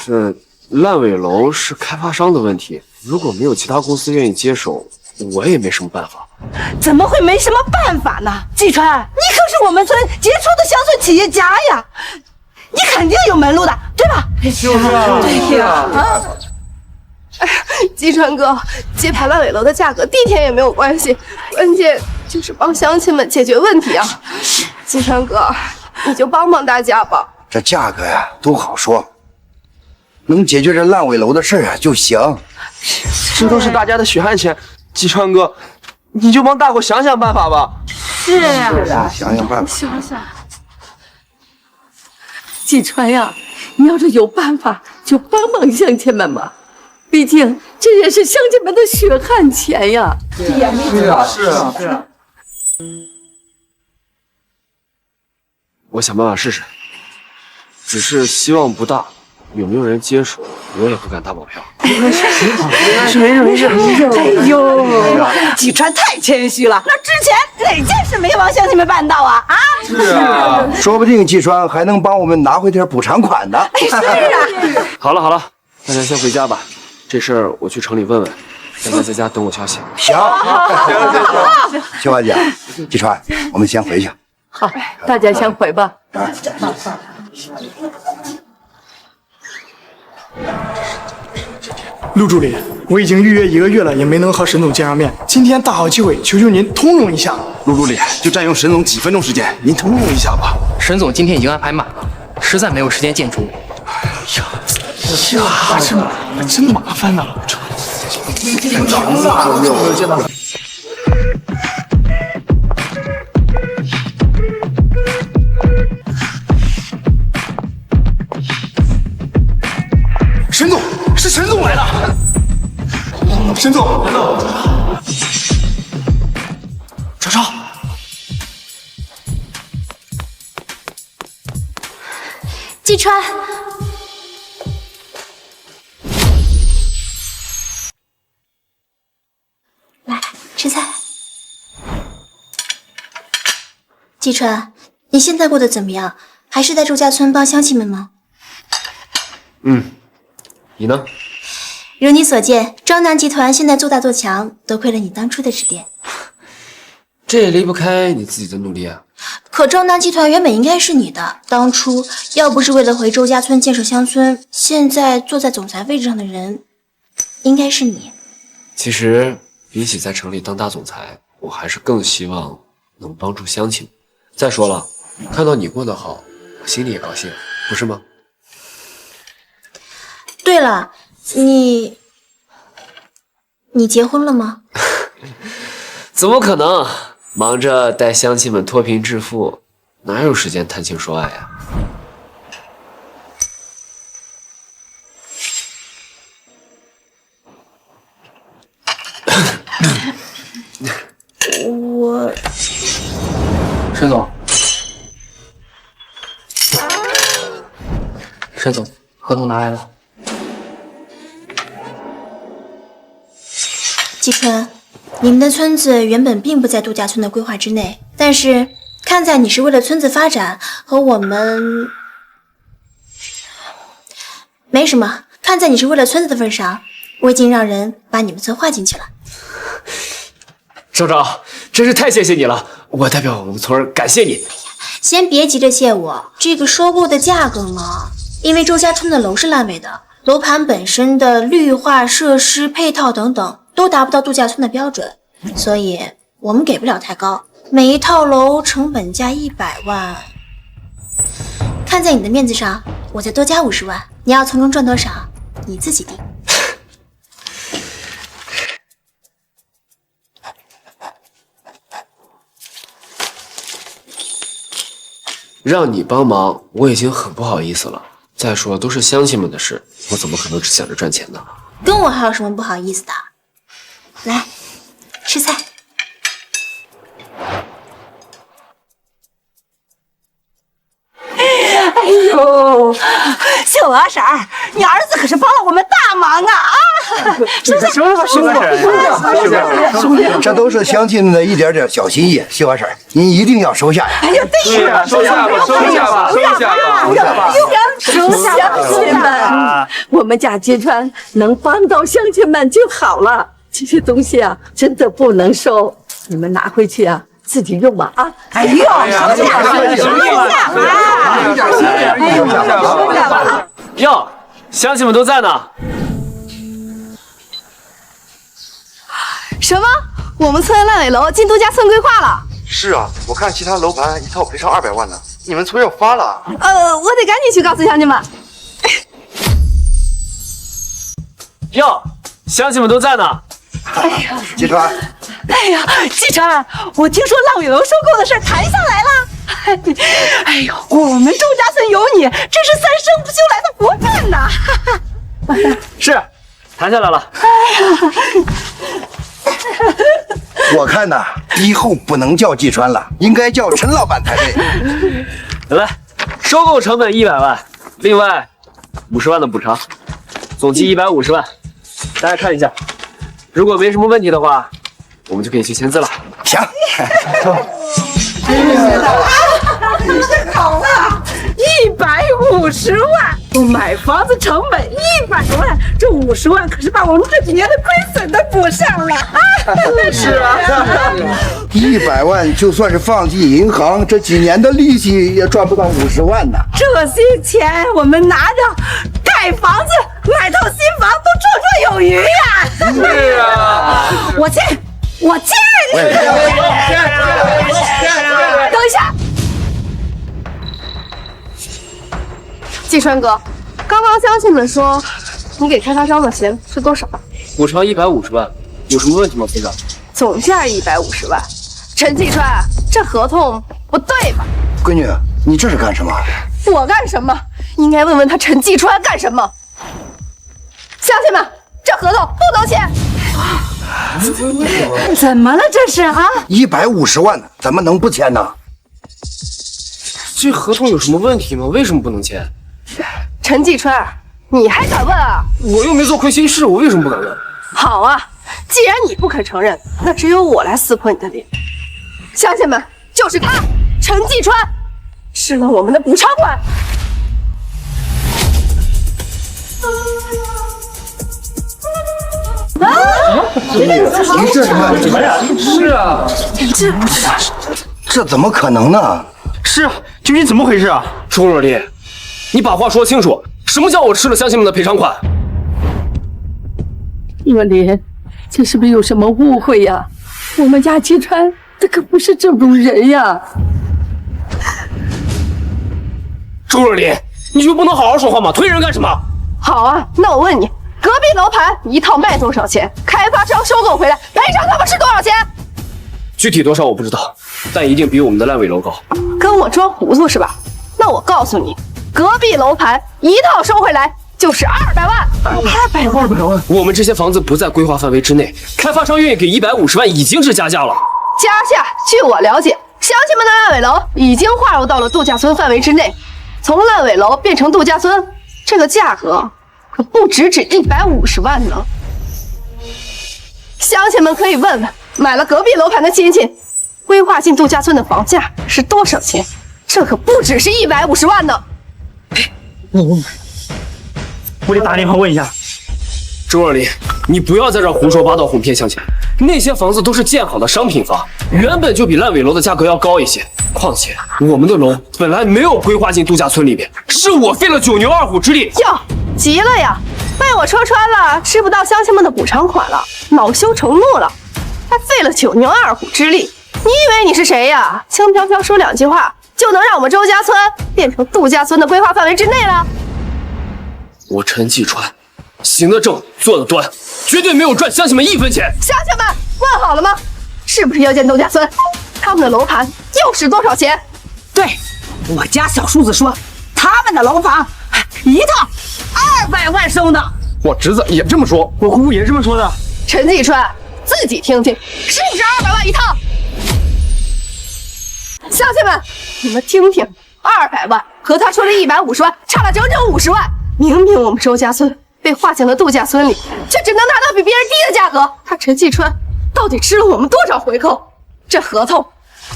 这烂尾楼是开发商的问题，如果没有其他公司愿意接手，我也没什么办法。怎么会没什么办法呢？季川，你可是我们村杰出的乡村企业家呀，你肯定有门路的，对吧？就是啊，对呀。哎呀，季川哥，接盘烂尾楼的价格低甜也没有关系，关键就是帮乡亲们解决问题啊。季川哥，你就帮帮大家吧。这价格呀，都好说，能解决这烂尾楼的事啊就行。这都是大家的血汗钱，季川哥，你就帮大伙想想办法吧。是啊，想想办法。想想，季川呀，你要是有办法，就帮帮乡亲们吧。毕竟这也是乡亲们的血汗钱呀。是啊。我想办法试试，只是希望不大。有没有人接手，我也不敢打保票。没事。哎呦，季川太谦虚了。那之前哪件事没帮乡亲们办到啊？啊？是啊，说不定季川还能帮我们拿回点补偿款呢。是啊。好了，大家先回家吧。这事儿我去城里问问，大家在家等我消息。行，青花姐，季川，我们先回去。好，大家先回吧。陆助理，我已经预约1个月了，也没能和沈总见上面。今天大好机会，求求您通融一下。陆助理，就占用沈总几分钟时间，您通融一下吧。沈总今天已经安排满了，实在没有时间见诸。真麻烦呐！沈总，是沈总来了。沈总，超超，季川，来吃菜。季川，你现在过得怎么样？还是在周家村帮乡亲们吗？你呢？如你所见，庄南集团现在做大做强，多亏了你当初的指点。这也离不开你自己的努力啊。可庄南集团原本应该是你的，当初要不是为了回周家村建设乡村，现在坐在总裁位置上的人应该是你。其实比起在城里当大总裁，我还是更希望能帮助乡亲。再说了，看到你过得好，我心里也高兴，不是吗？对了，你结婚了吗？怎么可能？忙着带乡亲们脱贫致富，哪有时间谈情说爱呀？我沈总，沈总，合同拿来了。季川，你们的村子原本并不在度假村的规划之内，但是看在你是为了村子发展和我们，没什么，看在你是为了村子的份上，我已经让人把你们村划进去了。省长，真是太谢谢你了，我代表我们村感谢你。先别急着谢我，这个收购的价格嘛，因为周家村的楼是烂尾的，楼盘本身的绿化设施配套等等都达不到度假村的标准，所以我们给不了太高，每一套楼成本价100万。看在你的面子上，我再多加50万，你要从中赚多少，你自己定。让你帮忙，我已经很不好意思了。再说，都是乡亲们的事，我怎么可能只想着赚钱呢？跟我还有什么不好意思的？来，吃菜。哎呦，秀娥婶儿，你儿子可是帮了我们大忙啊！收下，这都是乡亲们的一点点小心意，秀花婶，您一定要收下呀！哎呀，对呀，收下吧，收下吧，收下乡亲们，我们家吉川能帮到乡亲们就好了。这些东西啊，真的不能收，你们拿回去啊，自己用吧啊！哎呦，哟，乡亲们都在呢。什么？我们村烂尾楼进度假村规划了？是啊，我看其他楼盘一套赔偿200万呢，你们村要发了。我得赶紧去告诉乡亲们。哟，乡亲们都在呢。吉川，哎呀，季川，我听说烂尾楼收购的事谈下来了。哎呦，我们周家村有你，真是三生不修来的福分呐！是，谈下来了。我看呐，以后不能叫季川了，应该叫陈老板才对。来，收购成本100万，另外50万的补偿，总计150万。大家看一下，如果没什么问题的话，我们就可以去签字了。行。好了，150万，我买房子成本100万，这50万可是把我们这几年的亏损都补上了啊！是啊，100万就算是放进银行，这几年的利息也赚不到50万呢。这些钱我们拿着盖房子、买套新房都绰绰有余呀！是啊，我签。等一下，季川哥，刚刚乡亲们说你给开发商的钱是多少？补偿150万，有什么问题吗，村长？总价150万。陈季川，这合同不对吧？闺女，你这是干什么？我干什么？应该问问他陈季川干什么。乡亲们，这合同不能签。怎么了这是啊？150万，怎么能不签呢？这合同有什么问题吗？为什么不能签？陈季川，你还敢问啊？我又没做亏心事，我为什么不敢问？好啊，既然你不肯承认，那只有我来撕破你的脸。乡亲们，就是他，陈季川，吃了我们的补偿款。你这是干什么呀？是啊，这怎么可能呢？是啊，究竟怎么回事啊？周若丽，你把话说清楚，什么叫我吃了乡亲们的赔偿款？若琳，这是不是有什么误会呀？我们家季川他可不是这种人呀！周若丽，你就不能好好说话吗？推人干什么？好啊，那我问你，隔壁楼盘一套卖多少钱？开发商收购回来赔偿他们是多少钱？具体多少我不知道，但一定比我们的烂尾楼高。跟我装糊涂是吧？那我告诉你，隔壁楼盘一套收回来就是200万。200万！我们这些房子不在规划范围之内，开发商愿意给150万已经是加价了。加价，据我了解，乡亲们的烂尾楼已经划入到了度假村范围之内。从烂尾楼变成度假村，这个价格可不只150万呢。乡亲们可以问问买了隔壁楼盘的亲戚，规划进度假村的房价是多少钱？这可不只是150万呢。我得打电话问一下。周若琳，你不要在这胡说八道哄骗乡亲。那些房子都是建好的商品房，原本就比烂尾楼的价格要高一些。况且我们的楼本来没有规划进度假村里边，是我费了9牛2虎之力。哟，急了呀！被我戳穿了，吃不到乡亲们的补偿款了，恼羞成怒了，还费了9牛2虎之力。你以为你是谁呀？轻飘飘说2句话，就能让我们周家村变成度假村的规划范围之内了？我陈继川，行得正，坐得端，绝对没有赚乡亲们1分钱。乡亲们，问好了吗？是不是要建度假村？他们的楼盘又是多少钱？对，我家小叔子说，他们的楼房一套200万收呢。我侄子也这么说，我姑姑也这么说的。陈继川，自己听听，是不是200万一套？乡亲们，你们听听，200万和他说的150万差了整整50万。明明我们周家村被划进了度假村里，却只能拿到比别人低的价格。他陈继川到底吃了我们多少回扣？这合同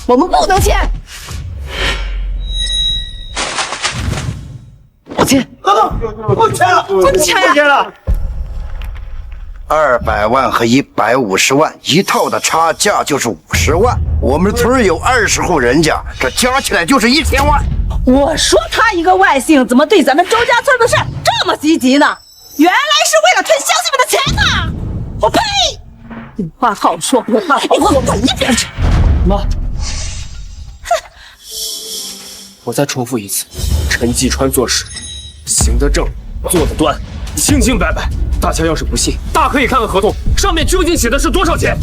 我们不能签。钱？不签了，不签了。 200万和150万一套的差价就是50万，我们村有20户人家，这加起来就是1000万。我说他一个外姓怎么对咱们周家村的事这么积极呢？原来是为了吞乡亲们的钱呐！我呸！有话好说，有话好说，你滚一边去！妈，我再重复一次，陈继川做事行得正，坐得端，清清白白。大家要是不信，大可以看看合同，上面究竟写的是多少钱。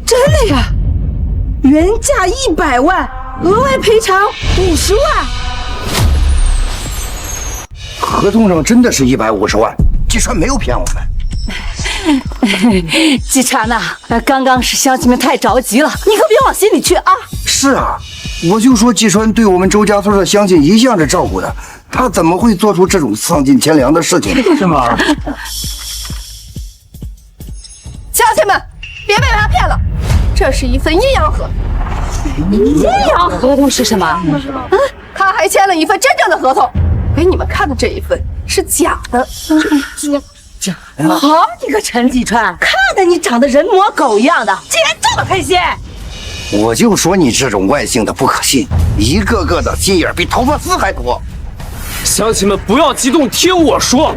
真的呀，原价100万，额外赔偿50万。合同上真的是150万，季川没有骗我们。季川呐，刚刚是乡亲们太着急了，你可别往心里去啊。是啊，我就说季川对我们周家村的乡亲一向是照顾的，他怎么会做出这种丧尽天良的事情？是吗？乡亲们，别被他骗了，这是一份阴阳合同。阴阳合同是什么？他还签了一份真正的合同，给你们看的这一份是假的。好你个陈继川，看得你长得人模狗样的，竟然这么黑心！我就说你这种外姓的不可信，一个个的心眼比头发丝还多。乡亲们不要激动，听我说，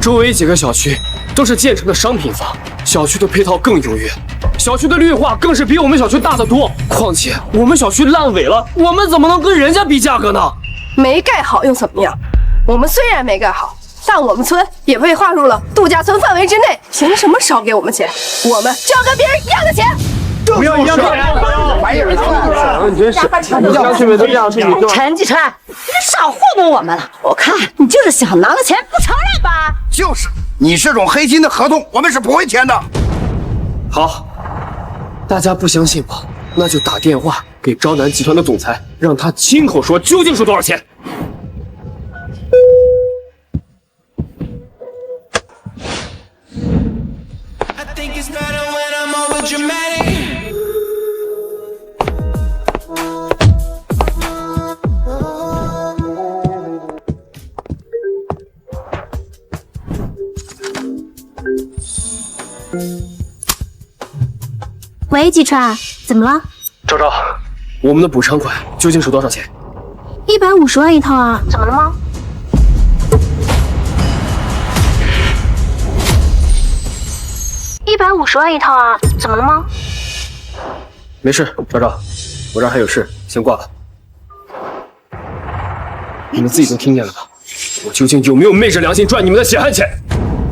周围几个小区都是建成的商品房，小区的配套更优越，小区的绿化更是比我们小区大得多。况且我们小区烂尾了，我们怎么能跟人家比价格呢？没盖好又怎么样？我们虽然没盖好，但我们村也被划入了度假村范围之内，凭什么少给我们钱？我们就要跟别人一样的钱。不要一样的钱，你真是，你乡亲们都这样对你，陈继川，你少糊弄我们了！我看你就是想拿了钱不承认吧？就是你这种黑心的合同，我们是不会签的。好，大家不相信我，那就打电话给招南集团的总裁，让他亲口说究竟是多少钱。喂，季川，怎么了昭昭，我们的补偿款究竟是多少钱？150万一套啊，怎么了吗？150万一套啊，怎么了吗？没事，昭昭，我这儿还有事，先挂了。你们自己都听见了吧？我究竟有没有昧着良心赚你们的血汗钱？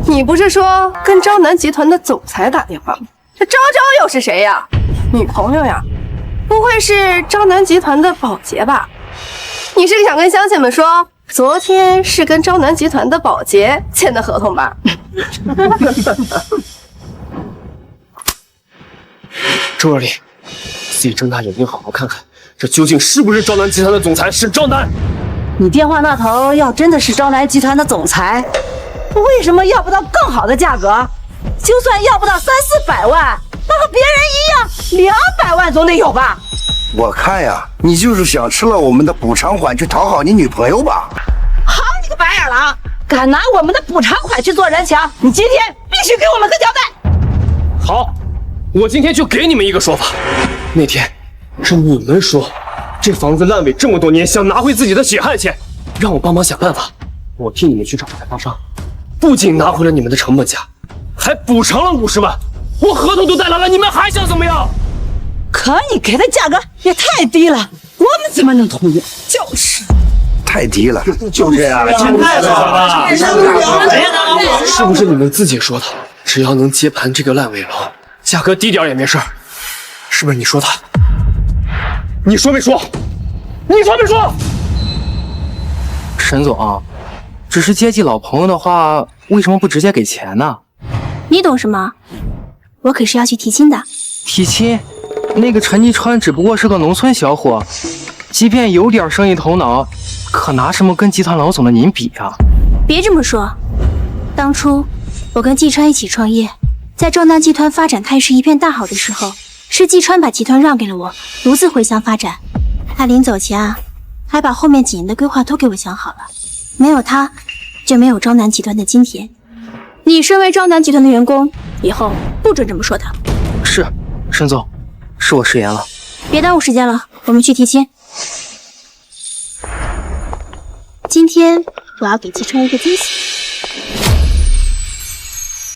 你不是说跟招南集团的总裁打电话吗？这昭昭又是谁呀？女朋友呀？不会是招南集团的保洁吧？你是想跟乡亲们说，昨天是跟招南集团的保洁签的合同吧？周若琳，自己睁大眼睛好好看看，这究竟是不是招南集团的总裁？是招南？你电话那头要真的是招南集团的总裁，为什么要不到更好的价格？就算要不到300-400万，那和别人一样，200万总得有吧？我看呀，你就是想吃了我们的补偿款去讨好你女朋友吧？好你个白眼狼，敢拿我们的补偿款去做人情，你今天必须给我们个交代！好，我今天就给你们一个说法。那天是你们说这房子烂尾这么多年，想拿回自己的血汗钱，让我帮忙想办法。我替你们去找开发商，不仅拿回了你们的成本价，还补偿了50万。我合同都带来了，你们还想怎么样？可你给的价格也太低了，我们怎么能同意？就是太低了，就是呀，太少了，是不是你们自己说的？只要能接盘这个烂尾楼，价格低点也没事，是不是你说的？你说没说？你说没说？沈总，只是接济老朋友的话，为什么不直接给钱呢？你懂什么？我可是要去提亲的。提亲？那个陈继川只不过是个农村小伙，即便有点生意头脑，可拿什么跟集团老总的您比啊？别这么说，当初我跟季川一起创业，在招南集团发展态势一片大好的时候，是季川把集团让给了我，独自回乡发展。他临走前啊，还把后面几年的规划都给我想好了。没有他，就没有朝南集团的今天。你身为朝南集团的员工，以后不准这么说他。是，沈总，是我食言了。别耽误时间了，我们去提亲。今天我要给季川一个惊喜。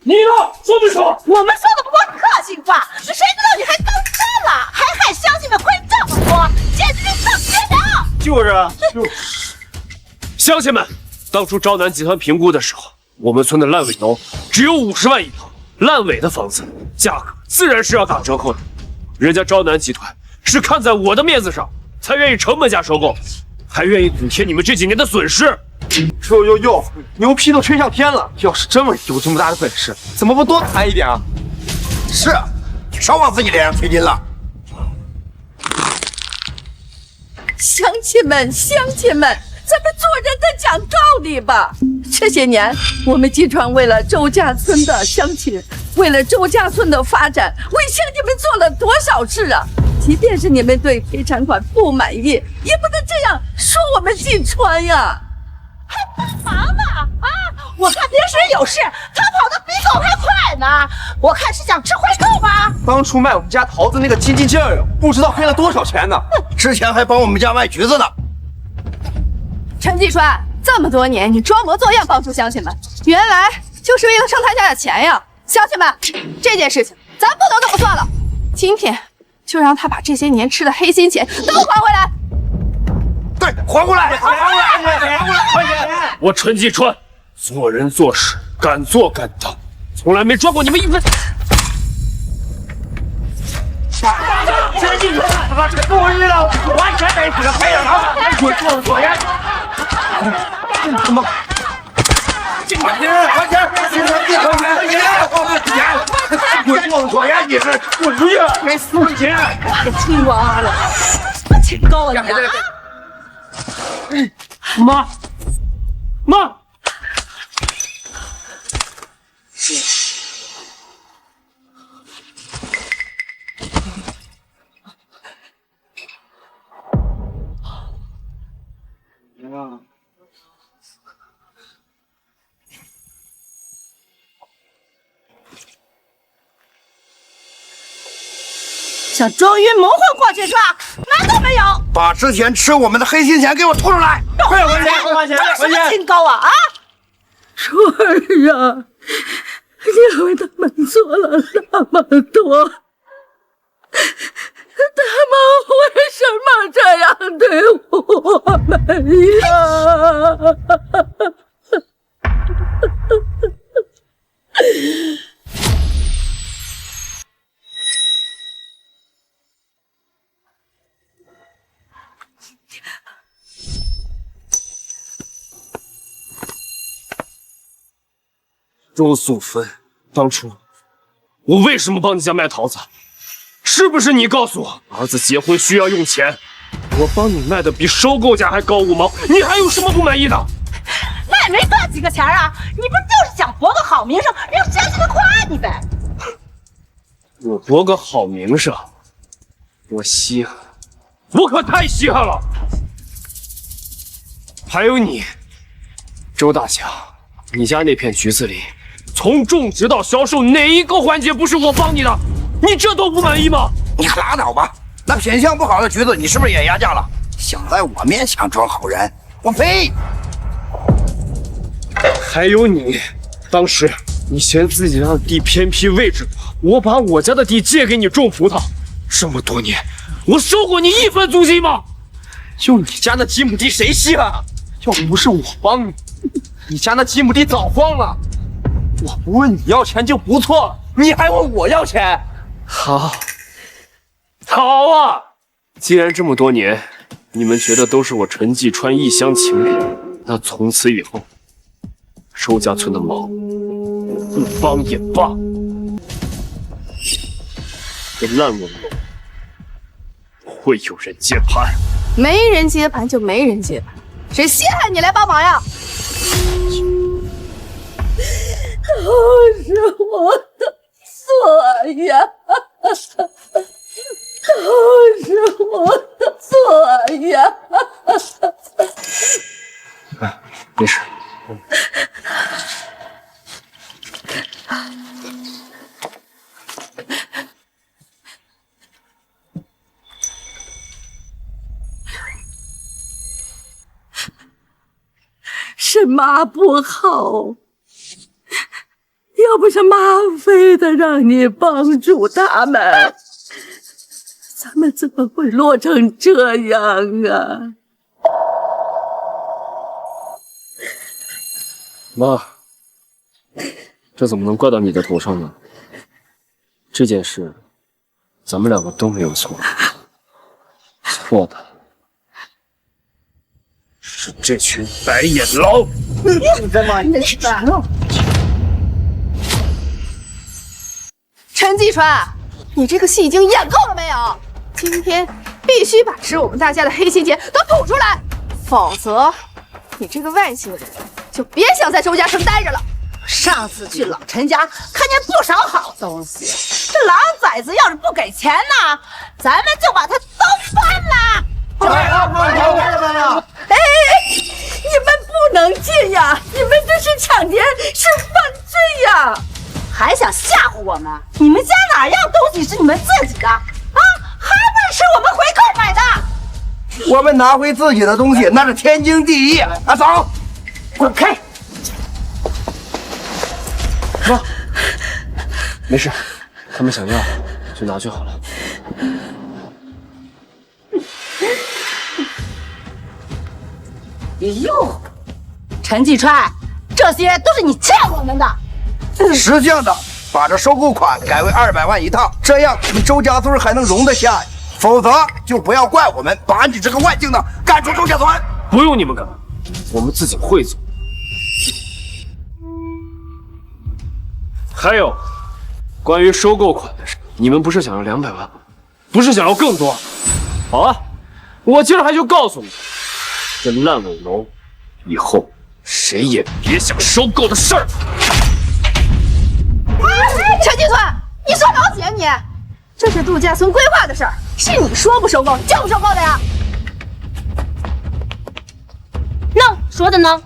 你呢？说不说？我们说的不过客气话，谁知道你还当真了，还害乡亲们亏这么多，简直是上天堂！就是乡亲们，当初朝南集团评估的时候，我们村的烂尾楼只有50万一套，烂尾的房子价格自然是要打折扣的。人家朝南集团是看在我的面子上，才愿意成本价收购，还愿意补贴你们这几年的损失。哟，牛皮都吹上天了！要是真有这么大的本事，怎么不多谈一点啊？是，少往自己脸上贴金了。乡亲们，咱们做人得讲道理吧。这些年，我们季川为了周家村的乡亲，为了周家村的发展，为乡亲们做了多少事啊！即便是你们对赔偿款不满意，也不能这样说我们季川呀！还帮忙呢啊！我看别人有事，他跑得比狗还快呢。我看是想吃回扣吧？当初卖我们家桃子那个劲儿呀，不知道黑了多少钱呢。之前还帮我们家卖橘子呢。陈继川，这么多年你装模作样帮助乡亲们，原来就是为了挣他家的钱呀！乡亲们，这件事情咱不能这么算了，今天就让他把这些年吃的黑心钱都还回来。对，还回来！我陈继川做人做事敢做敢当，从来没赚过你们一分。陈继川，他这个不知道，完全得是个黑人老板，滚做作呀！怎么？还钱！滚做作呀！你是滚出去！给死钱！青蛙了，挺高啊你！妈，想装晕蒙混过去是吧？难道没有？把之前吃我们的黑心钱给我吐出来！快还钱！什么清高啊！初儿啊，你为他们做了那么多，他们为什么这样对我们呀？周素芬，当初我为什么帮你家卖桃子？是不是你告诉我儿子结婚需要用钱？我帮你卖的比收购价还高5毛，你还有什么不满意的？那也没赚几个钱啊！你不就是想博个好名声，让乡亲们夸你呗？我博个好名声，我稀罕，我可太稀罕了。还有你，周大强，你家那片橘子里，从种植到销售，哪一个环节不是我帮你的？你这都不满意吗？你可拉倒吧！那品相不好的橘子，你是不是也压价了？想在我面前装好人，我呸！还有你，当时你嫌自己家的地偏僻位置多，我把我家的地借给你种葡萄，这么多年，我收过你一分租金吗？就你家那几亩地，谁稀罕啊？要不是我帮你，你家那几亩地早荒了。我不问你要钱就不错了，你还问我要钱？好，好啊！既然这么多年，你们觉得都是我陈继川一厢情愿，那从此以后，周家村的忙，不帮也罢。这烂尾楼，不会有人接盘。没人接盘就没人接盘，谁稀罕你来帮忙呀？都是我的错呀！是妈不好，要不是妈非得让你帮助他们，咱们怎么会落成这样啊？妈，这怎么能怪到你的头上呢？这件事，咱们两个都没有错，错的是这群白眼狼。陈继川，你这个戏已经演够了没有？今天必须把吃我们大家的黑心钱都吐出来，否则你这个外姓人就别想在周家村待着了。上次去老陈家看见不少好东西，这狼崽子要是不给钱呢，咱们就把他都翻了。哎，你们不能这样，你们这是抢劫，是犯罪呀！还想吓唬我们？你们家哪样东西是你们自己的啊？还不是我们回扣买的？我们拿回自己的东西那是天经地义。啊，走，滚开！妈，没事，他们想要就拿就好了。哎呦，陈继川，这些都是你欠我们的。识相的把这收购款改为200万一套，这样你们周家村还能容得下，否则就不要怪我们把你这个外姓的赶出周家村。不用你们赶，我们自己会走。还有，关于收购款的事，你们不是想要200万吗？不是想要更多？好啊，我今儿还就告诉你，这烂尾楼以后谁也别想收购的事儿。陈继川，你说老几啊你？这是度假村规划的事儿，是你说不收购就不收购的呀？那说的呢？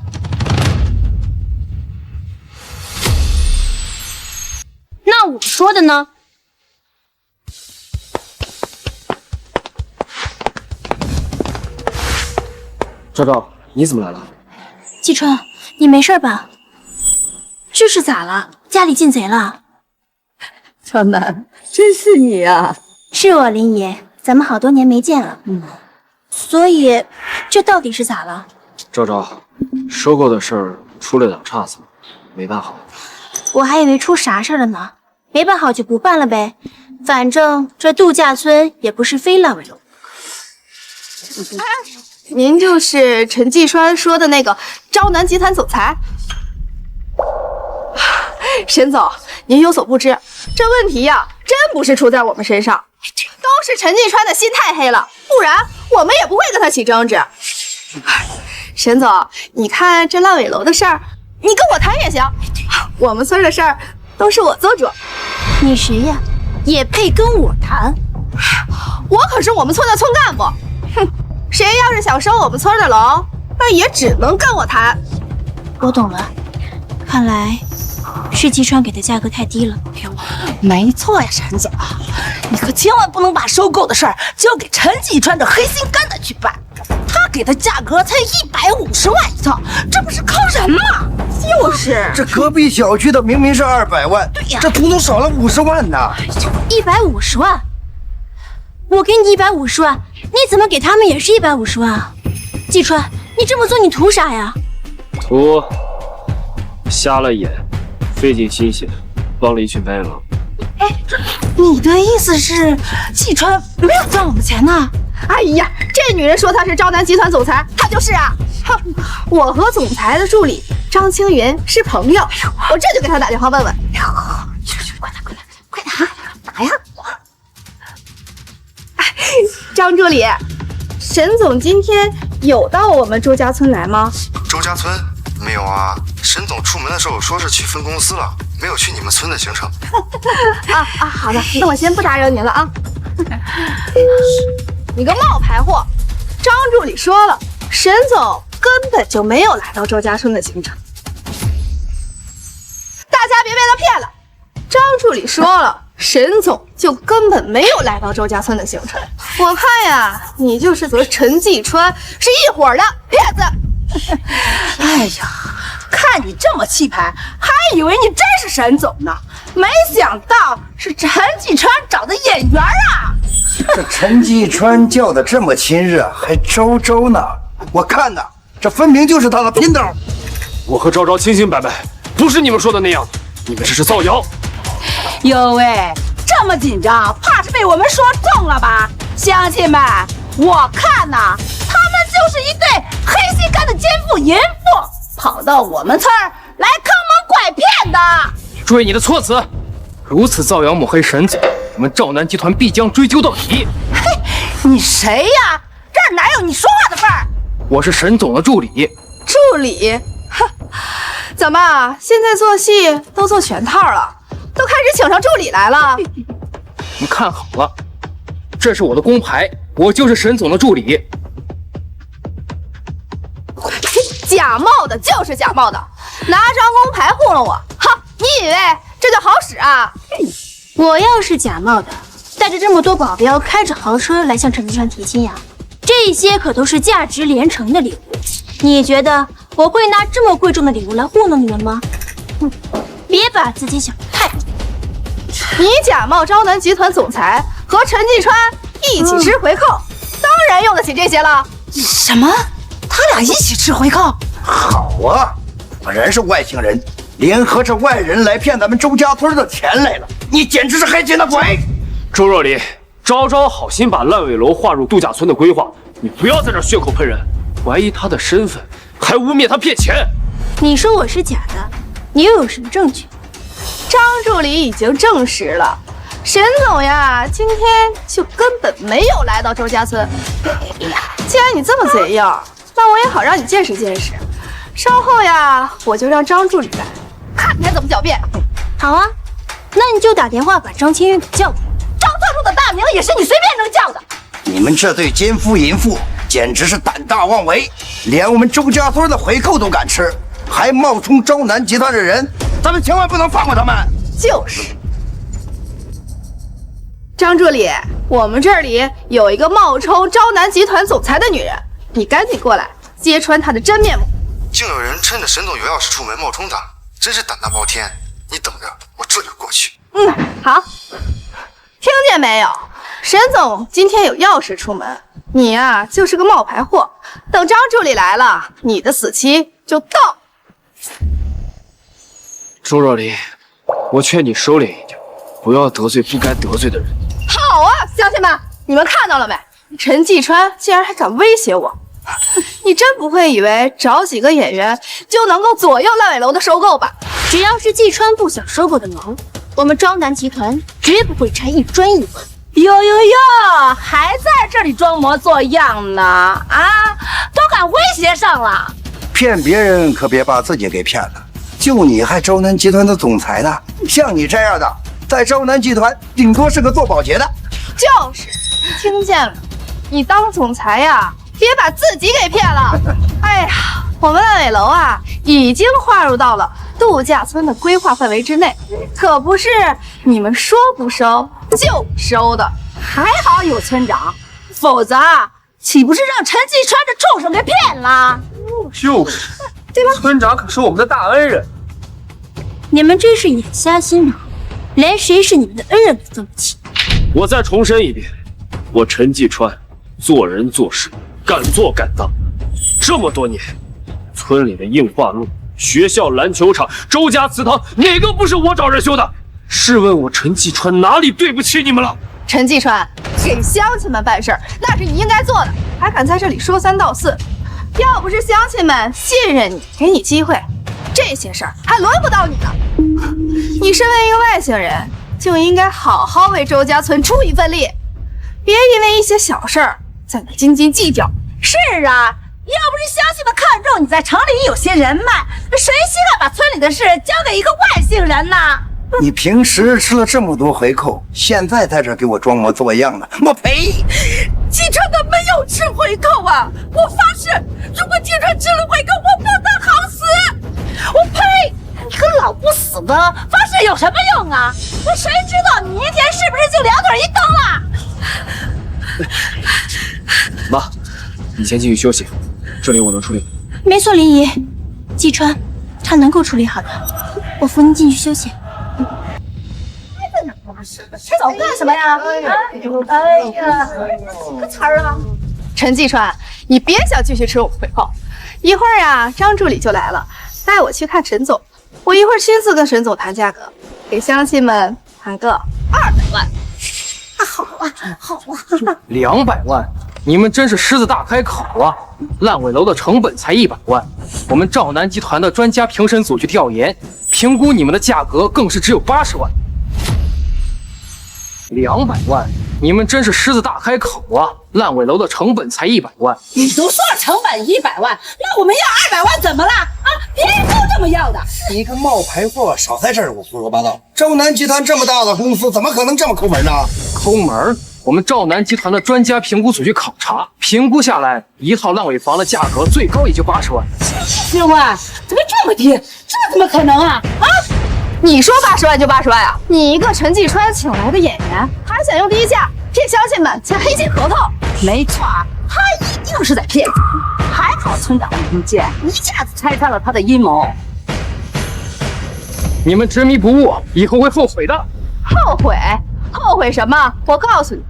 那我说的呢？赵赵，你怎么来了？季川，你没事吧？这是咋了？家里进贼了？长南，真是你呀！是我，林爷，咱们好多年没见了。所以这到底是咋了？赵赵，收购的事儿出了点岔子，没办好。我还以为出啥事了呢，没办好就不办了呗。反正这度假村也不是非烂尾楼。您就是陈继川说的那个招南集团总裁。沈总，您有所不知，这问题呀，真不是出在我们身上，都是陈继川的心太黑了，不然我们也不会跟他起争执。沈总，你看这烂尾楼的事儿，你跟我谈也行，我们村的事儿都是我做主。你谁呀？也配跟我谈？我可是我们村的村干部，哼，谁要是想收我们村的楼，那也只能跟我谈。我懂了，看来是季川给的价格太低了。没错呀，沈总，你可千万不能把收购的事儿交给陈继川这黑心干的去办。他给的价格才150万一套，这不是坑人吗？就是，这隔壁小区的明明是200万，对呀，这图都少了50万呢。150万？我给你150万，你怎么给他们也是150万啊？季川，你这么做你图啥呀？图瞎了眼，费尽心血帮了一群白眼狼。哎，你的意思是季川没有赚我们钱呢？哎呀，这女人说她是招南集团总裁，她就是啊！哼，我和总裁的助理张青云是朋友，我这就给她打电话问问。去，快点，快点，打呀！哎，张助理，沈总今天有到我们周家村来吗？周家村没有啊，沈总出门的时候说是去分公司了，没有去你们村的行程。好的，那我先不打扰您了啊。你个冒牌货！张助理说了，沈总根本就没有来到周家村的行程，大家别被他骗了。张助理说了，沈总就根本没有来到周家村的行程。我看呀，你就是和陈继川是一伙的骗子。哎呀，看你这么气派，还以为你真是沈总呢，没想到是陈继川找的演员啊！这陈继川叫的这么亲热，还周周呢，我看呐，这分明就是他的姘头。我和昭昭清清白白，不是你们说的那样的，你们这是造谣。哟喂，这么紧张，怕是被我们说中了吧？乡亲们，我看呐，他们就是一对黑心干的奸妇淫妇，跑到我们村儿来坑蒙拐骗的。注意你的措辞，如此造谣抹黑沈总，我们赵南集团必将追究到底。嘿，你谁呀？这儿哪有你说话的份儿？我是沈总的助理。助理？哼，怎么现在做戏都做全套了，都开始请上助理来了？你看好了，这是我的工牌，我就是沈总的助理。假冒的就是假冒的，拿张工牌糊弄我，哈！你以为这就好使啊？我要是假冒的，带着这么多保镖，开着豪车来向陈继川提亲呀，这些可都是价值连城的礼物。你觉得我会拿这么贵重的礼物来糊弄你们吗？哼，别把自己想得太重。你假冒昭南集团总裁和陈继川一起吃回扣，当然用得起这些了。什么？他俩一起吃回扣？好啊，果然是外星人，联合着外人来骗咱们周家村的钱来了，你简直是黑心的鬼！周若离，昭昭好心把烂尾楼划入度假村的规划，你不要在这血口喷人，怀疑他的身份，还污蔑他骗钱。你说我是假的，你又有什么证据？张助理已经证实了，沈总呀，今天就根本没有来到周家村。既然你这么嘴硬，那我也好让你见识见识。稍后呀，我就让张助理来，看你还怎么狡辩。好啊，那你就打电话把张清月给叫过来。张特助的大名也是你随便能叫的。你们这对奸夫淫妇简直是胆大妄为，连我们周家村的回扣都敢吃，还冒充昭南集团的人，咱们千万不能放过他们。就是，张助理，我们这里有一个冒充昭南集团总裁的女人，你赶紧过来揭穿她的真面目。竟有人趁着沈总有钥匙出门冒充他，真是胆大包天！你等着，我这就过去。好，听见没有？沈总今天有钥匙出门，你呀就是个冒牌货。等张助理来了，你的死期就到。周若离，我劝你收敛一点，不要得罪不该得罪的人。好啊，乡亲们，你们看到了没？陈继川竟然还敢威胁我！你真不会以为找几个演员就能够左右烂尾楼的收购吧？只要是季川不想收购的楼，我们昭南集团绝不会拆一砖一瓦。哟，还在这里装模作样呢啊！都敢威胁上了。骗别人可别把自己给骗了，就你还昭南集团的总裁呢？像你这样的，在昭南集团顶多是个做保洁的。就是，听见了，你当总裁呀，别把自己给骗了。哎呀，我们烂尾楼啊，已经划入到了度假村的规划范围之内，可不是你们说不收就收的。还好有村长，否则岂不是让陈继川这畜生给骗了？就是，对吧？村长可是我们的大恩人。你们真是眼瞎心盲，连谁是你们的恩人都分不清。我再重申一遍，我陈继川做人做事敢做敢当，这么多年，村里的硬化路、学校篮球场、周家祠堂，哪个不是我找人修的？试问我陈继川哪里对不起你们了？陈继川，给乡亲们办事儿，那是你应该做的，还敢在这里说三道四。要不是乡亲们信任你，给你机会，这些事儿还轮不到你呢。你身为一个外星人，就应该好好为周家村出一份力，别因为一些小事儿在那斤斤计较。是啊，要不是乡亲们看中你在城里有些人脉，谁稀罕把村里的事交给一个外星人呢？你平时吃了这么多回扣，现在在这给我装模作样的，我赔！季川他没有吃回扣啊！我发誓，如果季川吃了回扣，我不得好死！我呸！你个老不死的，发誓有什么用啊？那谁知道你明天是不是就两腿一蹬了？妈，你先继续休息，这里我能处理。没错，林姨，季川，他能够处理好的，我扶您进去休息。走干什么呀？哎呀，个词儿啊！陈继川，你别想继续吃我们回扣。一会儿呀，张助理就来了，带我去看沈总。我一会儿亲自跟沈总谈价格，给乡亲们谈个200万。好啊，好啊！200万，你们真是狮子大开口啊！烂尾楼的成本才100万，我们兆南集团的专家评审组去调研，评估你们的价格更是只有80万。200万，你们真是狮子大开口啊！烂尾楼的成本才100万，你都说了成本100万，那我们要200万怎么了？啊，别人都这么要的。你个冒牌货，少在这儿胡说八道！兆南集团这么大的公司，怎么可能这么抠门呢？抠门？我们兆南集团的专家评估组去考察，评估下来，一套烂尾房的价格最高也就80万。10万？怎么这么低？这怎么可能啊？啊！你说80万就80万啊？你一个陈继川请来的演员，还想用低价骗乡亲们签黑心合同？没错，他一定是在骗子。还好村长吴健一下子拆穿了他的阴谋。你们执迷不悟，以后会后悔的。后悔？后悔什么？我告诉你，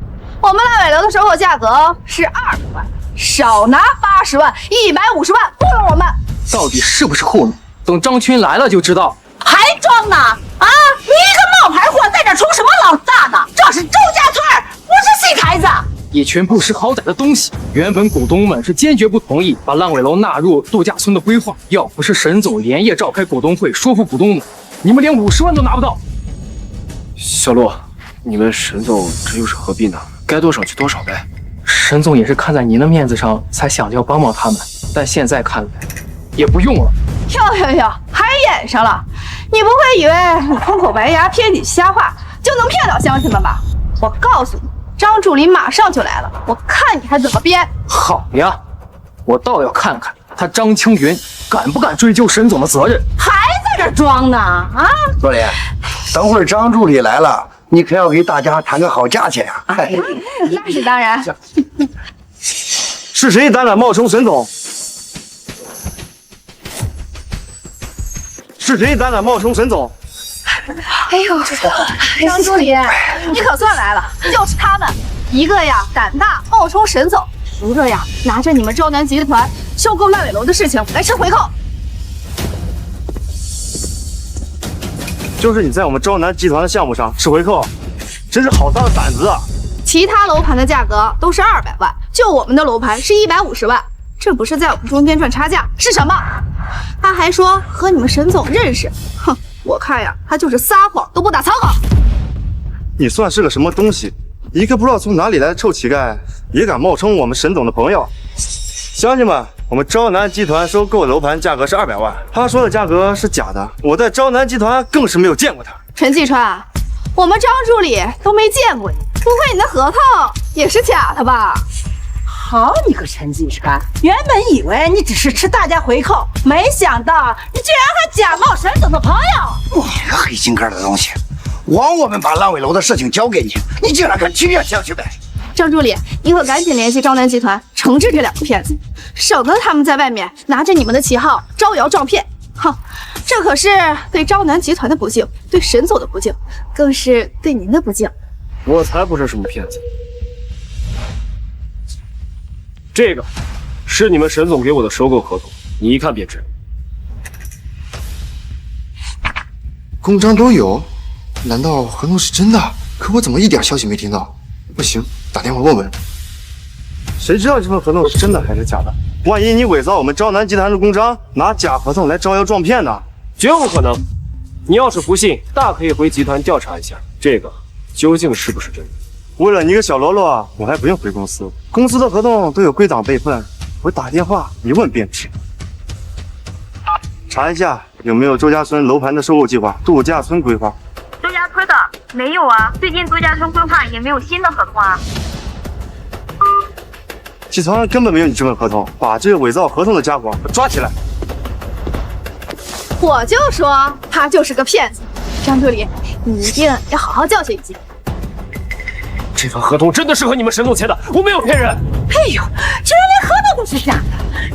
我们烂尾楼的收购价格是200万，少拿80万，150万糊弄我们。到底是不是糊弄？等张群来了就知道。还装呢？啊！你一个冒牌货在这充什么老大呢？这是周家村，不是戏台子。一群不识好歹的东西！原本股东们是坚决不同意把烂尾楼纳入度假村的规划，要不是沈总连夜召开股东会说服股东们，你们连50万都拿不到。小洛，你们沈总这又是何必呢？该多少就多少呗。沈总也是看在您的面子上才想着要帮帮他们，但现在看来也不用了。哟，还演上了！你不会以为你空口白牙、偏底瞎话就能骗到乡亲们吧？我告诉你，张助理马上就来了，我看你还怎么编！好呀，我倒要看看他张青云敢不敢追究沈总的责任。还在这装呢？啊！助理，等会儿张助理来了，你可要给大家谈个好价钱呀！那是当然。是谁胆敢冒充沈总？是谁胆敢冒充沈总？哎呦，张助理，你可算来了，就是他们，一个呀胆大冒充沈总，一个呀拿着你们兆南集团收购烂尾楼的事情来吃回扣。就是你在我们兆南集团的项目上吃回扣，真是好大的胆子啊！其他楼盘的价格都是200万，就我们的楼盘是150万，这不是在我们中间赚差价是什么？他还说和你们沈总认识，哼，我看呀，他就是撒谎都不打草稿。你算是个什么东西？一个不知道从哪里来的臭乞丐，也敢冒充我们沈总的朋友？乡亲们，我们兆南集团收购楼盘价格是200万，他说的价格是假的，我在兆南集团更是没有见过他。陈继川，我们张助理都没见过你，不会你的合同也是假的吧？好你个陈继川，原本以为你只是吃大家回扣，没想到你居然还假冒沈总的朋友。你个黑心肝的东西，枉我们把烂尾楼的事情交给你，你竟然敢欺骗乡亲们！张助理，你可赶紧联系兆南集团，惩治这2个骗子，省得他们在外面拿着你们的旗号招摇撞骗。哼，这可是对兆南集团的不敬，对沈总的不敬，更是对您的不敬。我才不是什么骗子。这个是你们沈总给我的收购合同，你一看便知。公章都有，难道合同是真的？可我怎么一点消息没听到？不行，打电话问问。谁知道这份合同是真的还是假的？万一你伪造我们兆南集团的公章，拿假合同来招摇撞骗呢？绝不可能！你要是不信，大可以回集团调查一下，这个究竟是不是真的。为了你个小喽啰，我还不用回公司，公司的合同都有归档备份，我打电话一问便知。查一下有没有周家村楼盘的收购计划、度假村规划。周家村的没有啊，最近度假村规划也没有新的合同啊。集团根本没有你这份合同，把这个伪造合同的家伙抓起来。我就说他就是个骗子，张助理，你一定要好好教训一下。这份合同真的是和你们沈总签的，我没有骗人。哎呦，居然连合同都是假的！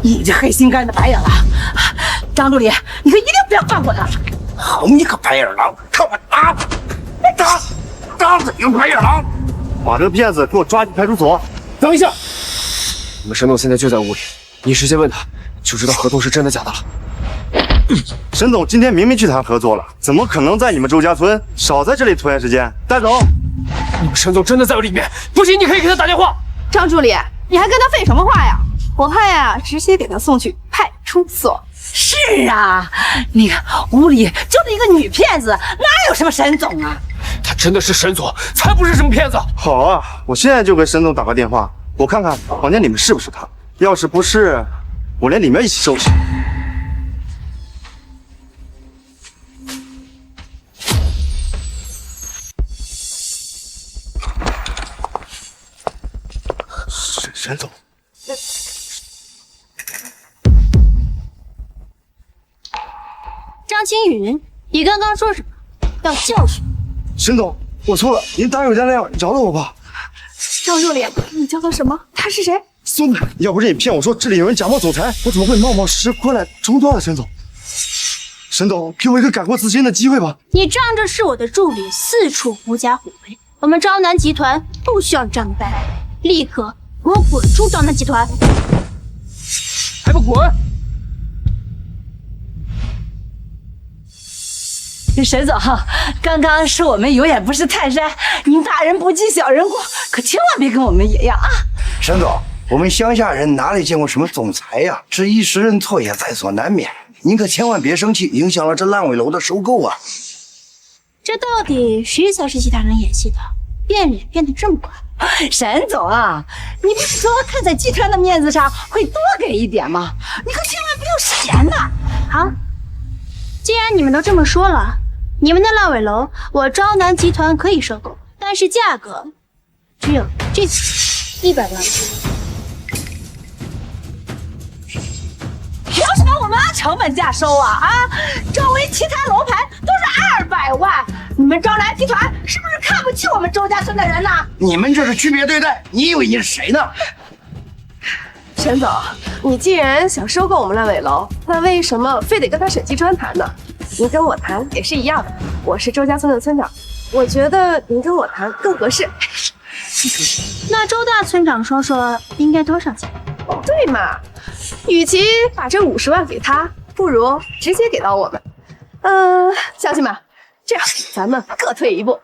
你这黑心肝的白眼狼，张助理，你可一定不要放过他！好你个白眼狼，看我打死你个白眼狼！把这个骗子给我抓进派出所！等一下，你们沈总现在就在屋里，你直接问他，就知道合同是真的假的了。沈总今天明明去谈合作了，怎么可能在你们周家村？少在这里拖延时间，带走！你们沈总真的在里面，不信你可以给他打电话。张助理，你还跟他废什么话呀？我怕呀，直接给他送去派出所。是啊，那个屋里就是一个女骗子，哪有什么沈总啊？他真的是沈总，才不是什么骗子。好啊，我现在就给沈总打个电话，我看看房间里面是不是他。要是不是，我连里面一起收拾。沈总，张青云，你刚刚说什么？要教训？沈总，我错了，您大有大量，饶了我吧。张助理，你叫他什么？他是谁？孙子，要不是你骗我说这里有人假冒总裁，我怎么会冒冒失过来中断了？沈总，沈总，给我一个改过自新的机会吧。你仗着是我的助理，四处狐假虎威。我们昭南集团不需要你这样的败类，立刻给我滚出昭南集团！还不滚！沈总，刚刚是我们有眼不识泰山，您大人不计小人过，可千万别跟我们一样啊！沈总，我们乡下人哪里见过什么总裁呀？这一时认错也在所难免。您可千万别生气，影响了这烂尾楼的收购啊！这到底谁才是其他人演戏的？变脸变得这么快？沈总啊，你不是说看在季川的面子上会多给一点吗？你可千万不要食言呐！好，既然你们都这么说了，你们的烂尾楼我昭南集团可以收购，但是价格只有这次100万。凭什么我们按成本价收啊？周围其他楼盘都是200万，你们昭南集团是不是看不起我们周家村的人呢？你们这是区别对待，你以为你是谁呢？沈总，你既然想收购我们烂尾楼，那为什么非得跟他沈季川谈呢？您跟我谈也是一样的，我是周家村的村长，我觉得您跟我谈更合适。那周大村长说说应该多少钱？对嘛，与其把这50万给他，不如直接给到我们。乡亲们，这样咱们各退一步，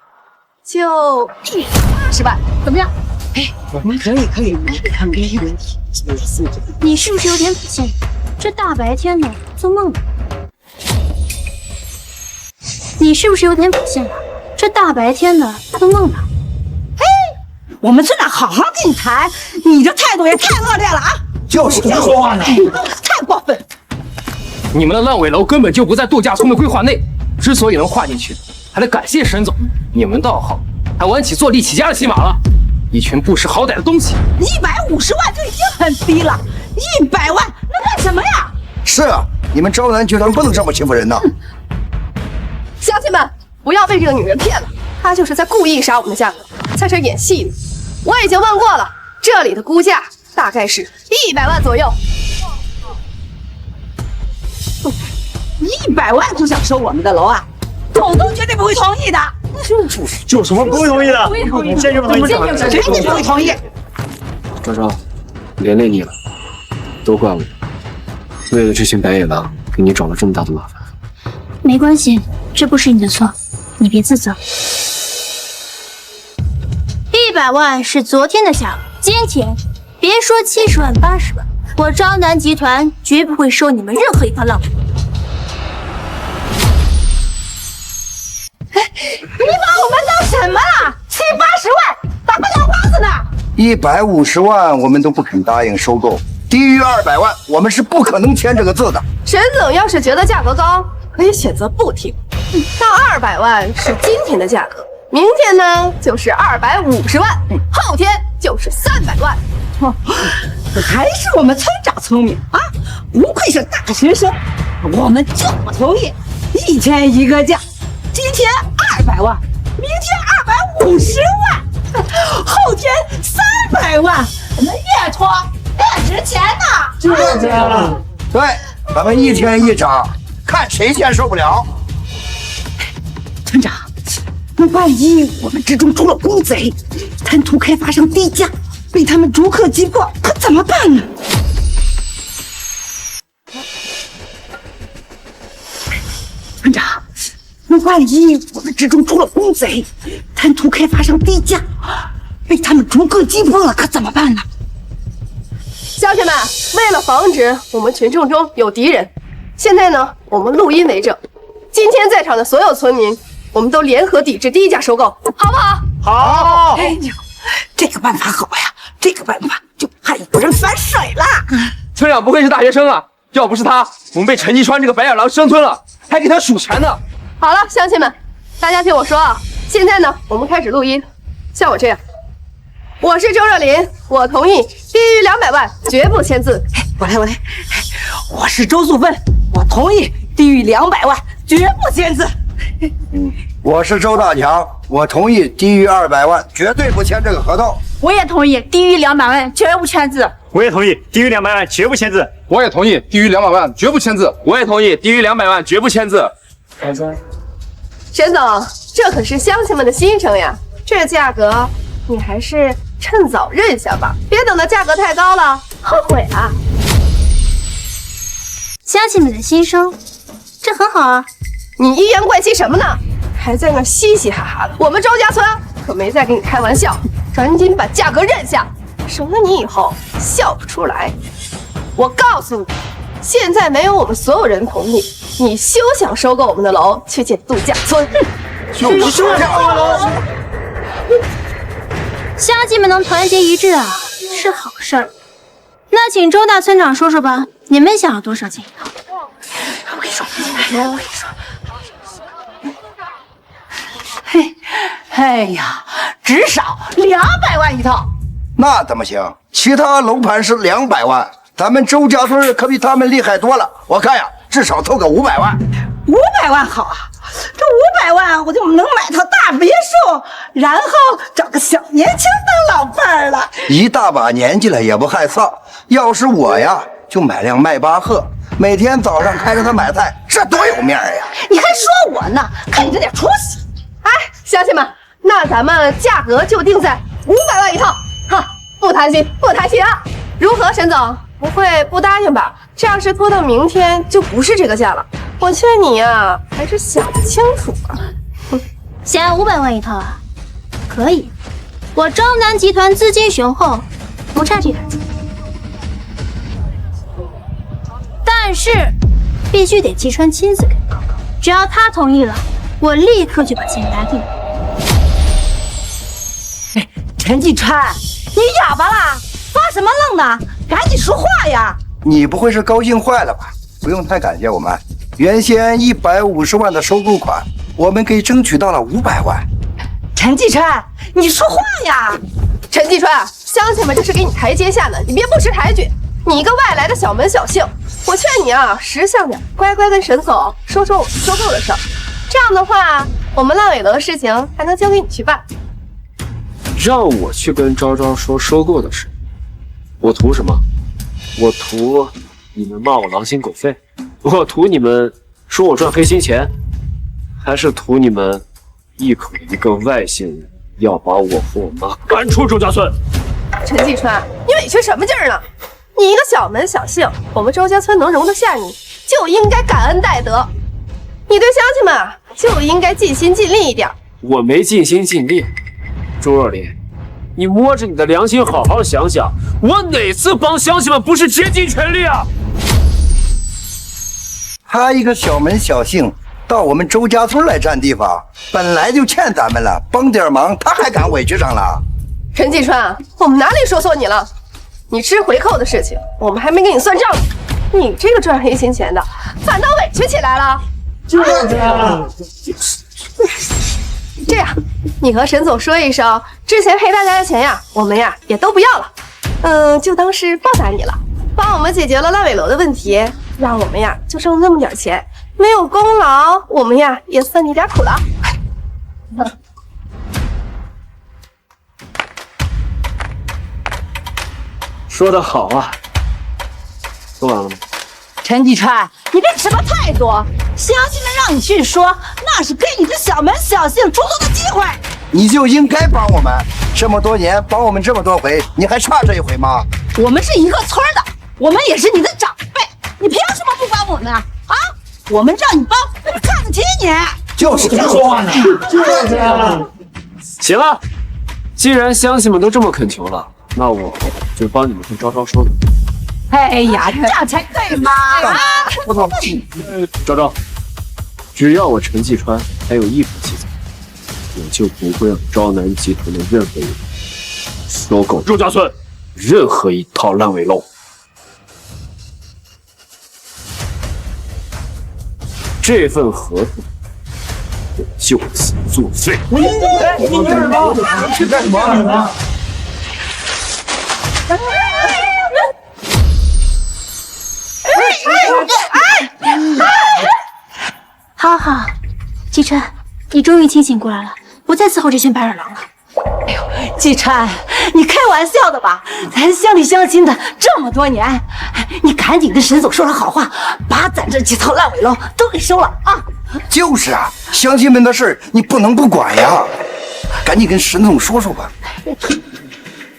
就180万，怎么样？哎，可以，没问题。你是不是有点不信？这大白天的做梦呢？你是不是有点不信了？这大白天的做梦呢？嘿，我们村长好好跟你谈，你这态度也太恶劣了啊！就是你说话呢，太过分！你们的烂尾楼根本就不在度假村的规划内，之所以能划进去，还得感谢沈总。你们倒好，还玩起坐地起价的戏码了，一群不识好歹的东西。150万就已经很低了，100万能干什么呀？是啊，你们昭南集团不能这么欺负人呐！乡亲们，不要被这个女人骗了，她就是在故意杀我们的价格，在这演戏呢。我已经问过了，这里的估价大概是100万左右。100万就想收我们的楼啊？董总绝对不会同意的。就什么不会同意的？坚决不同意，绝对不会同意。昭昭，连累你了，都怪我，为了这群白眼狼，给你找了这么大的麻烦。没关系，这不是你的错，你别自责。100万是昨天的价格，今天别说70万、80万，我昭南集团绝不会收你们任何一方浪费。你把我们当什么了？70、80万，打不了瓜子呢。150万我们都不肯答应收购，低于200万我们是不可能签这个字的。沈总要是觉得价格高，可以选择不听。到200万是今天的价格，明天呢就是250万，后天就是300万。还是我们村长聪明啊！不愧是大学生，我们就不同意，1天一个价。今天200万，明天250万，后天300万，我们越拖越值。值钱呢。对，咱们一天一场，看谁先受不了。村长，那万一我们之中出了公贼，贪图开发商低价，被他们逐客击破，可怎么办呢？村长，那万一我们之中出了公贼，贪图开发商低价，被他们逐客击破了，可怎么办呢？乡亲们，为了防止我们群众中有敌人，现在呢，我们录音为证。今天在场的所有村民，我们都联合抵制低价收购，好不好？好。哎呦，这个办法好呀！这个办法就怕有人反水了。村长不愧是大学生啊！要不是他，我们被陈继川这个白眼狼生吞了，还给他数钱呢。好了，乡亲们，大家听我说啊！现在呢，我们开始录音。像我这样，我是周若琳，我同意低于200万绝不签字。我来，我是周素芬，我同意低于200万绝不签字。我是周大强，我同意低于200万绝对不签这个合同。我也同意低于200万绝不签字。我也同意低于200万绝不签字。我也同意低于200万绝不签字。我也同意低于200万绝不签字。沈总，这可是乡亲们的心声呀！这价格你还是趁早认下吧，别等到价格太高了后悔啊！乡亲们的心声，这很好啊。你阴阳怪气什么呢？还在那嘻嘻哈哈的。我们周家村可没在跟你开玩笑，赶紧把价格认下，省得你以后笑不出来。我告诉你，现在没有我们所有人同意，你休想收购我们的楼去建度假村。就是度假楼。乡亲们能团结一致啊，是好事儿。那请周大村长说说吧，你们想要多少钱一套？我跟你说，哎呀，至少200万一套。那怎么行？其他楼盘是200万，咱们周家村可比他们厉害多了。我看呀，至少凑个500万。500万好啊，这500万我就能买套大别墅，然后找个小年轻当老伴儿了。一大把年纪了也不害臊。要是我呀，就买辆迈巴赫，每天早上开着它买菜，这多有面呀！你还说我呢？看你这点出息！哎，乡亲们，那咱们价格就定在500万一套，哈，不谈心啊！如何，沈总？不会不答应吧？这要是拖到明天，就不是这个价了。我劝你呀，还是想清楚吧。想要500万一套啊？可以，我招南集团资金雄厚，不差这点钱。但是必须得季川亲自给报告，只要他同意了，我立刻就把钱答定。陈继川，你哑巴啦？发什么愣呢？赶紧说话呀！你不会是高兴坏了吧？不用太感谢我们，原先150万的收购款，我们给争取到了500万。陈继川，你说话呀！陈继川，乡亲们这是给你台阶下呢，你别不识抬举。你一个外来的小门小姓，我劝你啊，识相点，乖乖跟沈总说说我们收购的事儿。这样的话，我们烂尾楼的事情还能交给你去办。让我去跟昭昭说收购的事，我图什么？我图你们骂我狼心狗肺？我图你们说我赚黑心钱？还是图你们一口一个外姓人要把我和我妈赶出周家村？陈继川，你委屈什么劲儿呢？你一个小门小姓，我们周家村能容得下你，就应该感恩戴德。你对乡亲们啊，就应该尽心尽力一点。我没尽心尽力。周若琳，你摸着你的良心好好想想，我哪次帮乡亲们不是竭尽全力啊？他一个小门小姓，到我们周家村来占地方，本来就欠咱们了，帮点忙他还敢委屈上了？陈继川，我们哪里说错你了？你吃回扣的事情，我们还没给你算账呢。你这个赚黑心钱的，反倒委屈起来了。这样，你和沈总说一声，之前赔大家的钱呀，我们呀也都不要了。就当是报答你了，帮我们解决了烂尾楼的问题，让我们呀就挣那么点钱，没有功劳，我们呀也算你点苦了。说得好啊，说完了吗？陈继川，你这什么态度？乡亲们让你去说，那是给你这小门小姓出头的机会。你就应该帮我们，这么多年帮我们这么多回，你还差这一回吗？我们是一个村的，我们也是你的长辈，你凭什么不帮我们啊？啊！我们让你帮，我们看得起你。就是这说话呢。行了，既然乡亲们都这么恳求了，那我就帮你们跟昭昭说。哎呀，这样才对嘛！啊！昭昭，只要我陈继川还有一夫妻在，我就不会让昭南集团的任何人收购周家村任何一套烂尾楼。这份合同我就此作废。你干什么？你干什么？好好，继川，你终于清醒过来了，不再伺候这群白眼狼了。哎呦，继川，你开玩笑的吧？咱乡里乡亲的这么多年，你赶紧跟沈总说说好话，把咱这几套烂尾楼都给收了啊！就是啊，乡亲们的事你不能不管呀，赶紧跟沈总说说吧。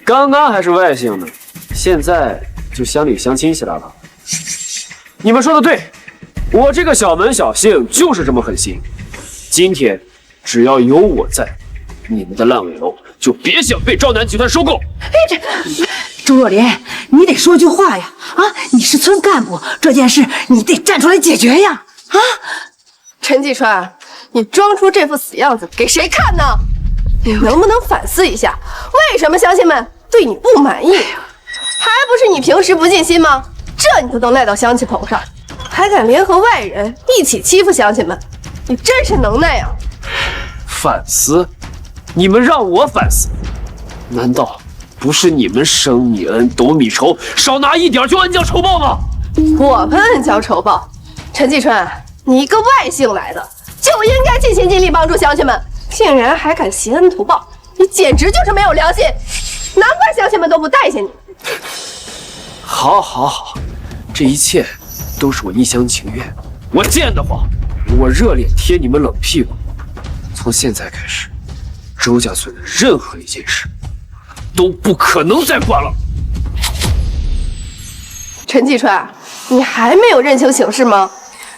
刚刚还是外姓呢，现在就乡里乡亲起来了。你们说的对，我这个小门小姓就是这么狠心。今天只要有我在，你们的烂尾楼就别想被昭南集团收购。朱若琳，你得说句话呀！啊，你是村干部，这件事你得站出来解决呀！啊，陈继川，你装出这副死样子给谁看呢？你能不能反思一下，为什么乡亲们对你不满意？还不是你平时不尽心吗？这你都能赖到乡亲头上，还敢联合外人一起欺负乡亲们，你真是能耐呀！反思？你们让我反思？难道不是你们生米恩，斗米仇，少拿一点就恩将仇报吗？我们恩将仇报？陈继川，你一个外姓来的，就应该尽心尽力帮助乡亲们，竟然还敢挟恩图报，你简直就是没有良心！难怪乡亲们都不待见你。好，好，好，这一切都是我一厢情愿。我贱得慌，我热脸贴你们冷屁股。从现在开始，周家村的任何一件事都不可能再管了。陈继川，你还没有认清形势吗？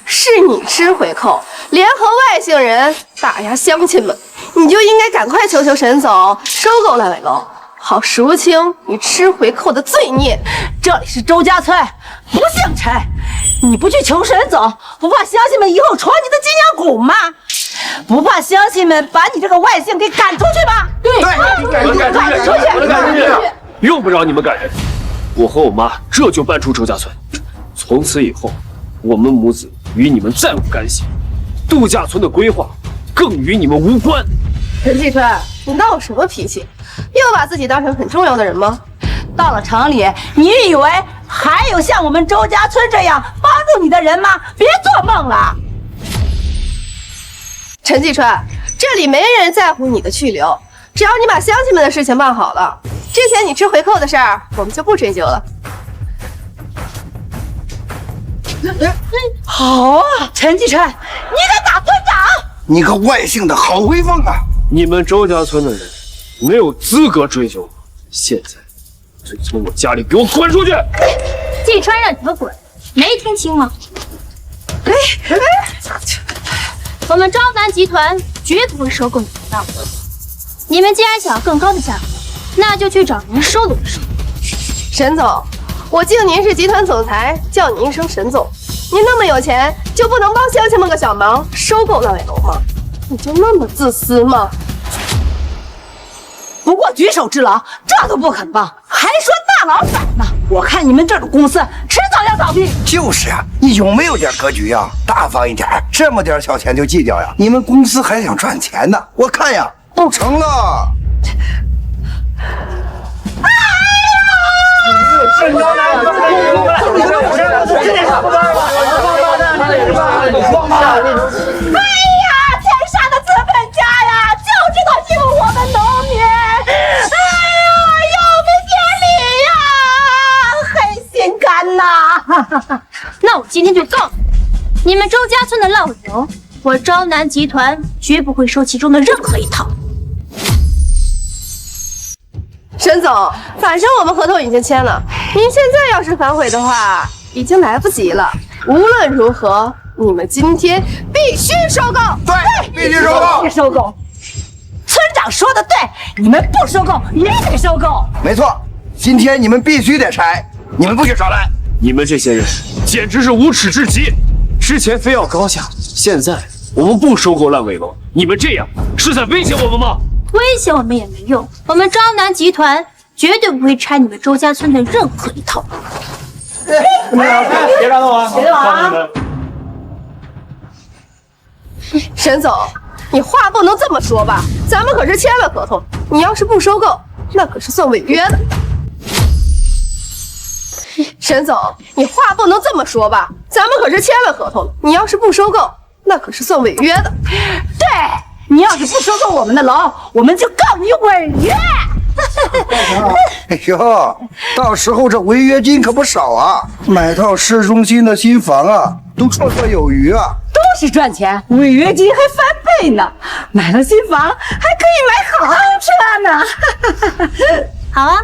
是你吃回扣，联合外姓人打压乡亲们，你就应该赶快求沈总收购烂尾楼，好赎清你吃回扣的罪孽。这里是周家村，不姓陈，你不去求沈总，不怕乡亲们以后传你的金羊骨吗？不怕乡亲们把你这个外姓给赶出去吗？对，赶出去，用不着你们赶人。我和我妈这就搬出周家村，从此以后，我们母子与你们再无干系，度假村的规划更与你们无关。陈继川，你闹什么脾气？又把自己当成很重要的人吗？到了城里，你以为还有像我们周家村这样帮助你的人吗？别做梦了！陈继川，这里没人在乎你的去留，只要你把乡亲们的事情办好了，之前你吃回扣的事儿，我们就不追究了。好啊，陈继川，你敢打村长？你个外姓的好威风啊！你们周家村的人没有资格追究我，现在就从我家里给我滚出去！继川让你们滚，没听清吗？我们昭南集团绝不会收购你们的。你们既然想要更高的价格，那就去找人收拢收。沈总，我敬您是集团总裁，叫您一声沈总。您那么有钱，就不能帮乡亲们个小忙，收购烂尾楼吗？你就那么自私吗？不过举手之劳，这都不肯帮，还说大老板呢？我看你们这种公司迟早要倒闭。就是啊，你有没有点格局呀？大方一点，这么点小钱就计较呀？你们公司还想赚钱呢？我看呀，不成了。哎呀，天下的资本家呀，就知道欺负我们农民！哎呀，要不讲理呀，黑心肝呐！那我今天就告诉你们周家村的烂尾楼，我昭南集团绝不会收其中的任何一套。沈总，反正我们合同已经签了，您现在要是反悔的话，已经来不及了。无论如何，你们今天必须收购。对，必须收购，必须收购。村长说的对，你们不收购也得收购。没错，今天你们必须得拆，你们不许少来。你们这些人简直是无耻至极！之前非要高价，现在我们不收购烂尾楼，你们这样是在威胁我们吗？威胁我们也没用，我们昭南集团绝对不会拆你们周家村的任何一套。别打我啊！别打啊！沈总，你话不能这么说吧？咱们可是签了合同，你要是不收购，那可是算违约的。沈总，你话不能这么说吧？咱们可是签了合同，你要是不收购，那可是算违约的。对，你要是不收购我们的楼，我们就告你违约。哎呦，到时候这违约金可不少啊！买套市中心的新房啊，都绰绰有余啊！都是赚钱，违约金还翻倍呢。买了新房还可以买豪车呢。好啊，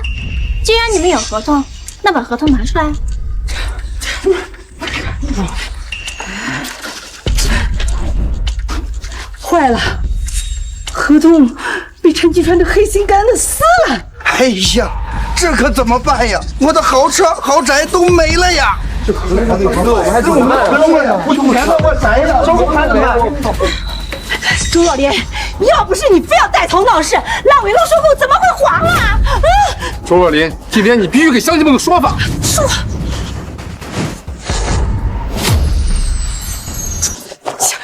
既然你们有合同，那把合同拿出来。坏了，合同被陈继川的黑心干子撕了。哎呀，这可怎么办呀？我的豪车豪宅都没了呀！这合同我们还怎么办呀？我钱呢？我谁呢？收盘怎么办？周老爹，要不是你非要带头闹事，烂尾楼收购怎么会黄啊？周若琳，今天你必须给乡亲们个说法。说。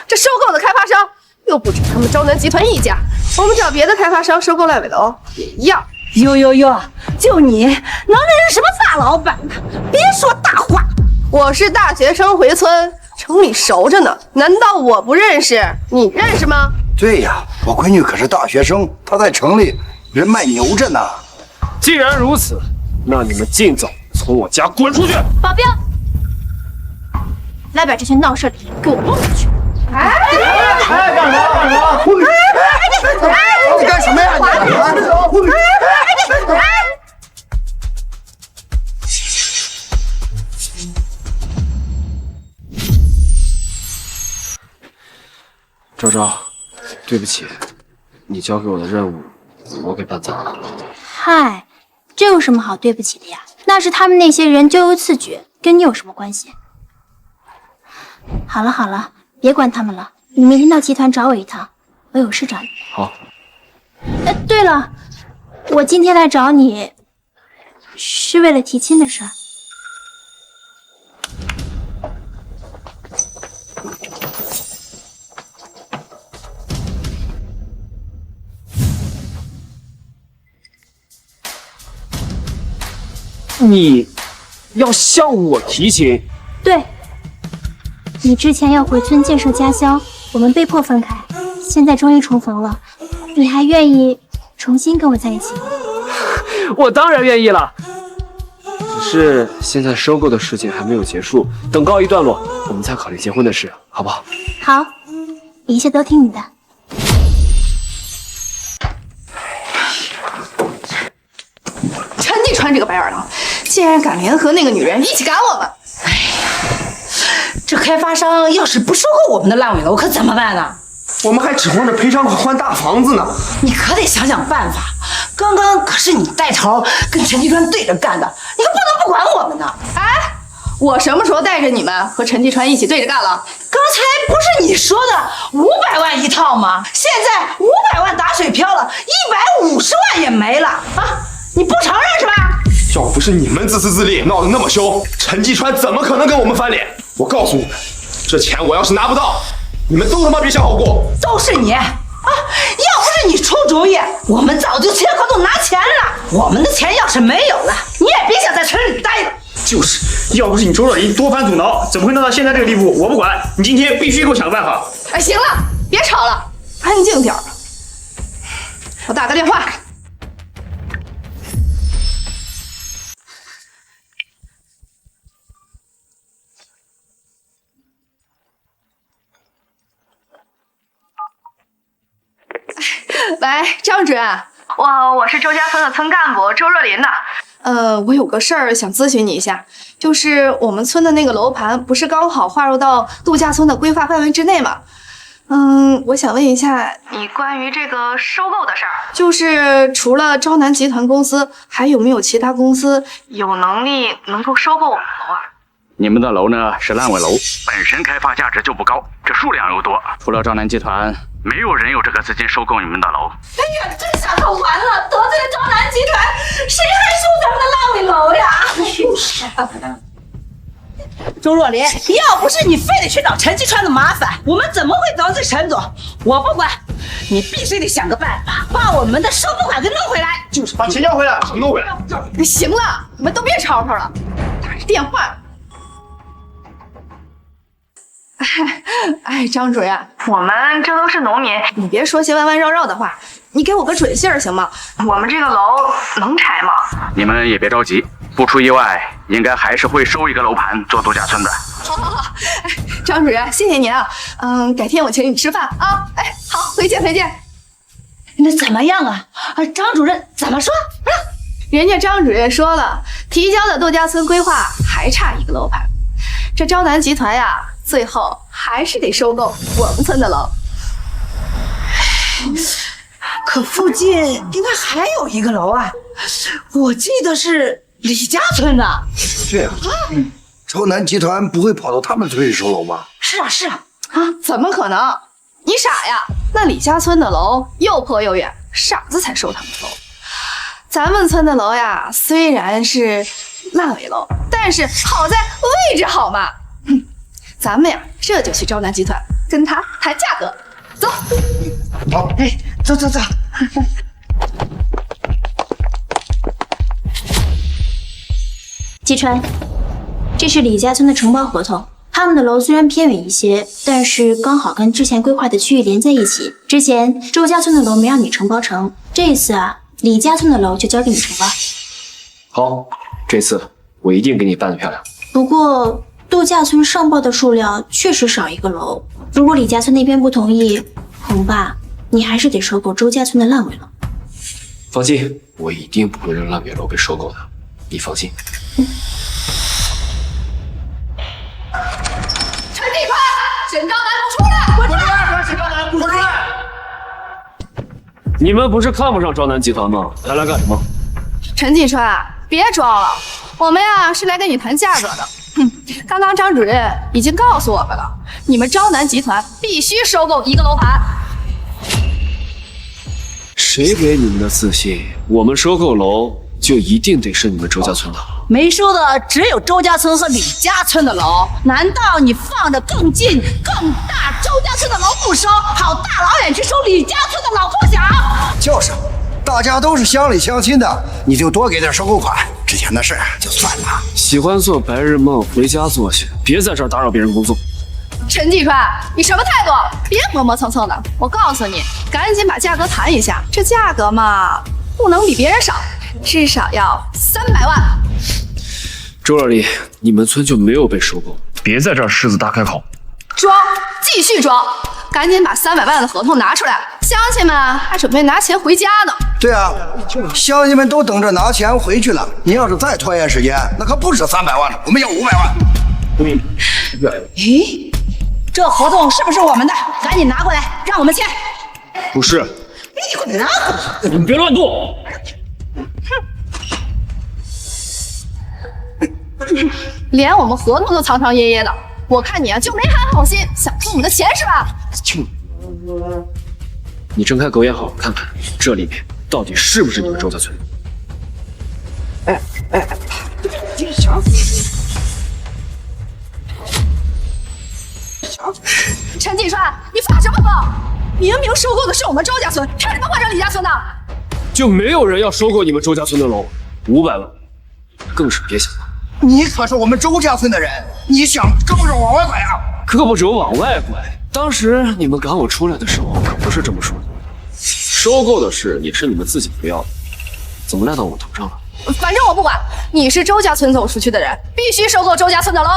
这收购的开发商又不止他们昭南集团一家，我们找别的开发商收购烂尾楼也一样。哟，就你能认识什么大老板呢？别说大话。我是大学生回村，城里熟着呢，难道我不认识？你认识吗？对呀，我闺女可是大学生，她在城里人脉牛着呢。既然如此，那你们尽早从我家滚出去！保镖，来把这群闹事的人给我弄出去！干啥？你干什么呀？昭昭，对不起，你交给我的任务，我给办砸了。嗨，这有什么好对不起的呀？那是他们那些人咎由自取，跟你有什么关系？好了，别管他们了，你明天到集团找我一趟，我有事找你。好。对了，我今天来找你，是为了提亲的事儿。你要向我提亲？对，你之前要回村建设家乡，我们被迫分开，现在终于重逢了，你还愿意重新跟我在一起吗？我当然愿意了，只是现在收购的事情还没有结束，等告一段落，我们再考虑结婚的事，好不好？好，一切都听你的。陈继川这个白眼狼，竟然敢联合那个女人一起赶我们！哎，这开发商要是不收购我们的烂尾楼，可怎么办呢？我们还指望着赔偿款换大房子呢。你可得想想办法。刚刚可是你带头跟陈继川对着干的，你可不能不管我们呢。哎，我什么时候带着你们和陈继川一起对着干了？刚才不是你说的500万一套吗？现在500万打水漂了，150万也没了啊！你不承认是吧？要不是你们自私自利，闹得那么凶，陈继川怎么可能跟我们翻脸？我告诉你们，这钱我要是拿不到，你们都他妈别想好过！都是你啊！要不是你出主意，我们早就签合同拿钱了。我们的钱要是没有了，你也别想在村里待了。就是，要不是你周若琳多番阻挠，怎么会闹到现在这个地步？我不管，你今天必须给我想个办法。哎，行了，别吵了，安静点儿。我打个电话。喂，张主任，我是周家村的村干部周若琳的。我有个事儿想咨询你一下，就是我们村的那个楼盘不是刚好划入到度假村的规划范围之内吗？我想问一下，你关于这个收购的事儿，就是除了招南集团公司，还有没有其他公司有能力能够收购我们楼啊？你们的楼呢是烂尾楼，本身开发价值就不高，这数量又多，除了招南集团，没有人有这个资金收购你们的楼。哎呀，这下可完了，得罪了招南集团，谁还收咱们的烂尾楼呀？就是周若琳，要不是你非得去找陈继川的麻烦，我们怎么会得罪陈总？我不管，你必须得想个办法，把我们的收购款给弄回来。就是把钱要回来，弄回来。行了，你们都别吵吵了，打着电话。哎，张主任，我们这都是农民，你别说些弯弯绕绕的话，你给我个准信儿行吗？我们这个楼能拆吗？你们也别着急，不出意外，应该还是会收一个楼盘做度假村的。好，哎，张主任，谢谢您啊。改天我请你吃饭啊。哎，好，回见。那怎么样啊？张主任怎么说？人家张主任说了，提交的度假村规划还差一个楼盘，这招南集团呀，最后还是得收购我们村的楼。可附近应该还有一个楼啊，我记得是李家村的。对呀，招南集团不会跑到他们村里收楼吧？是啊，怎么可能？你傻呀？那李家村的楼又破又远，傻子才收他们楼。咱们村的楼呀，虽然是烂尾楼，但是好在位置好嘛。咱们呀，这就去招南集团跟他谈价格。走。好，哎，走。季川，这是李家村的承包合同。他们的楼虽然偏远一些，但是刚好跟之前规划的区域连在一起。之前周家村的楼没让你承包成，这一次啊，李家村的楼就交给你承包。好，这次我一定给你办得漂亮。不过度假村上报的数量确实少一个楼，如果李家村那边不同意，恐怕你还是得收购周家村的烂尾楼。放心，我一定不会让烂尾楼被收购的，你放心。陈继川，沈昭南，出来！滚出来！沈昭南，滚出来！你们不是看不上招南集团吗？还来干什么？陈继川，别装了，我们呀是来跟你谈价格的。刚刚张主任已经告诉我们了，你们招南集团必须收购一个楼盘。谁给你们的自信？我们收购楼就一定得是你们周家村的？没收的只有周家村和李家村的楼，难道你放着更近、更大周家村的楼不收，跑大老远去收李家村的老破小？就是，大家都是乡里乡亲的，你就多给点收购款，之前的事就算了。喜欢做白日梦，回家做去，别在这儿打扰别人工作。陈继川，你什么态度？别磨磨蹭蹭的！我告诉你，赶紧把价格谈一下。这价格嘛，不能比别人少，至少要300万。周若琳，你们村就没有被收购？别在这儿狮子大开口！装，继续装！赶紧把300万的合同拿出来，乡亲们还准备拿钱回家呢。对啊，乡亲们都等着拿钱回去了。您要是再拖延时间，那可不止300万了，我们要500万。咦，这合同是不是我们的？赶紧拿过来，让我们签。不是。你给我拿！你们别乱动！连我们合同都藏藏掖掖的，我看你啊就没安好心，想偷我们的钱是吧？你睁开狗眼好好看看，这里面到底是不是你们周家村？陈继川，你发什么疯？明明收购的是我们周家村，凭什么换成李家村的？就没有人要收购你们周家村的楼，500万，更是别想了。你可是我们周家村的人，你想胳膊肘往外拐啊？胳膊肘往外拐。当时你们赶我出来的时候可不是这么说的。收购的事也是你们自己不要的，怎么赖到我头上了？反正我不管，你是周家村走出去的人，必须收购周家村的楼。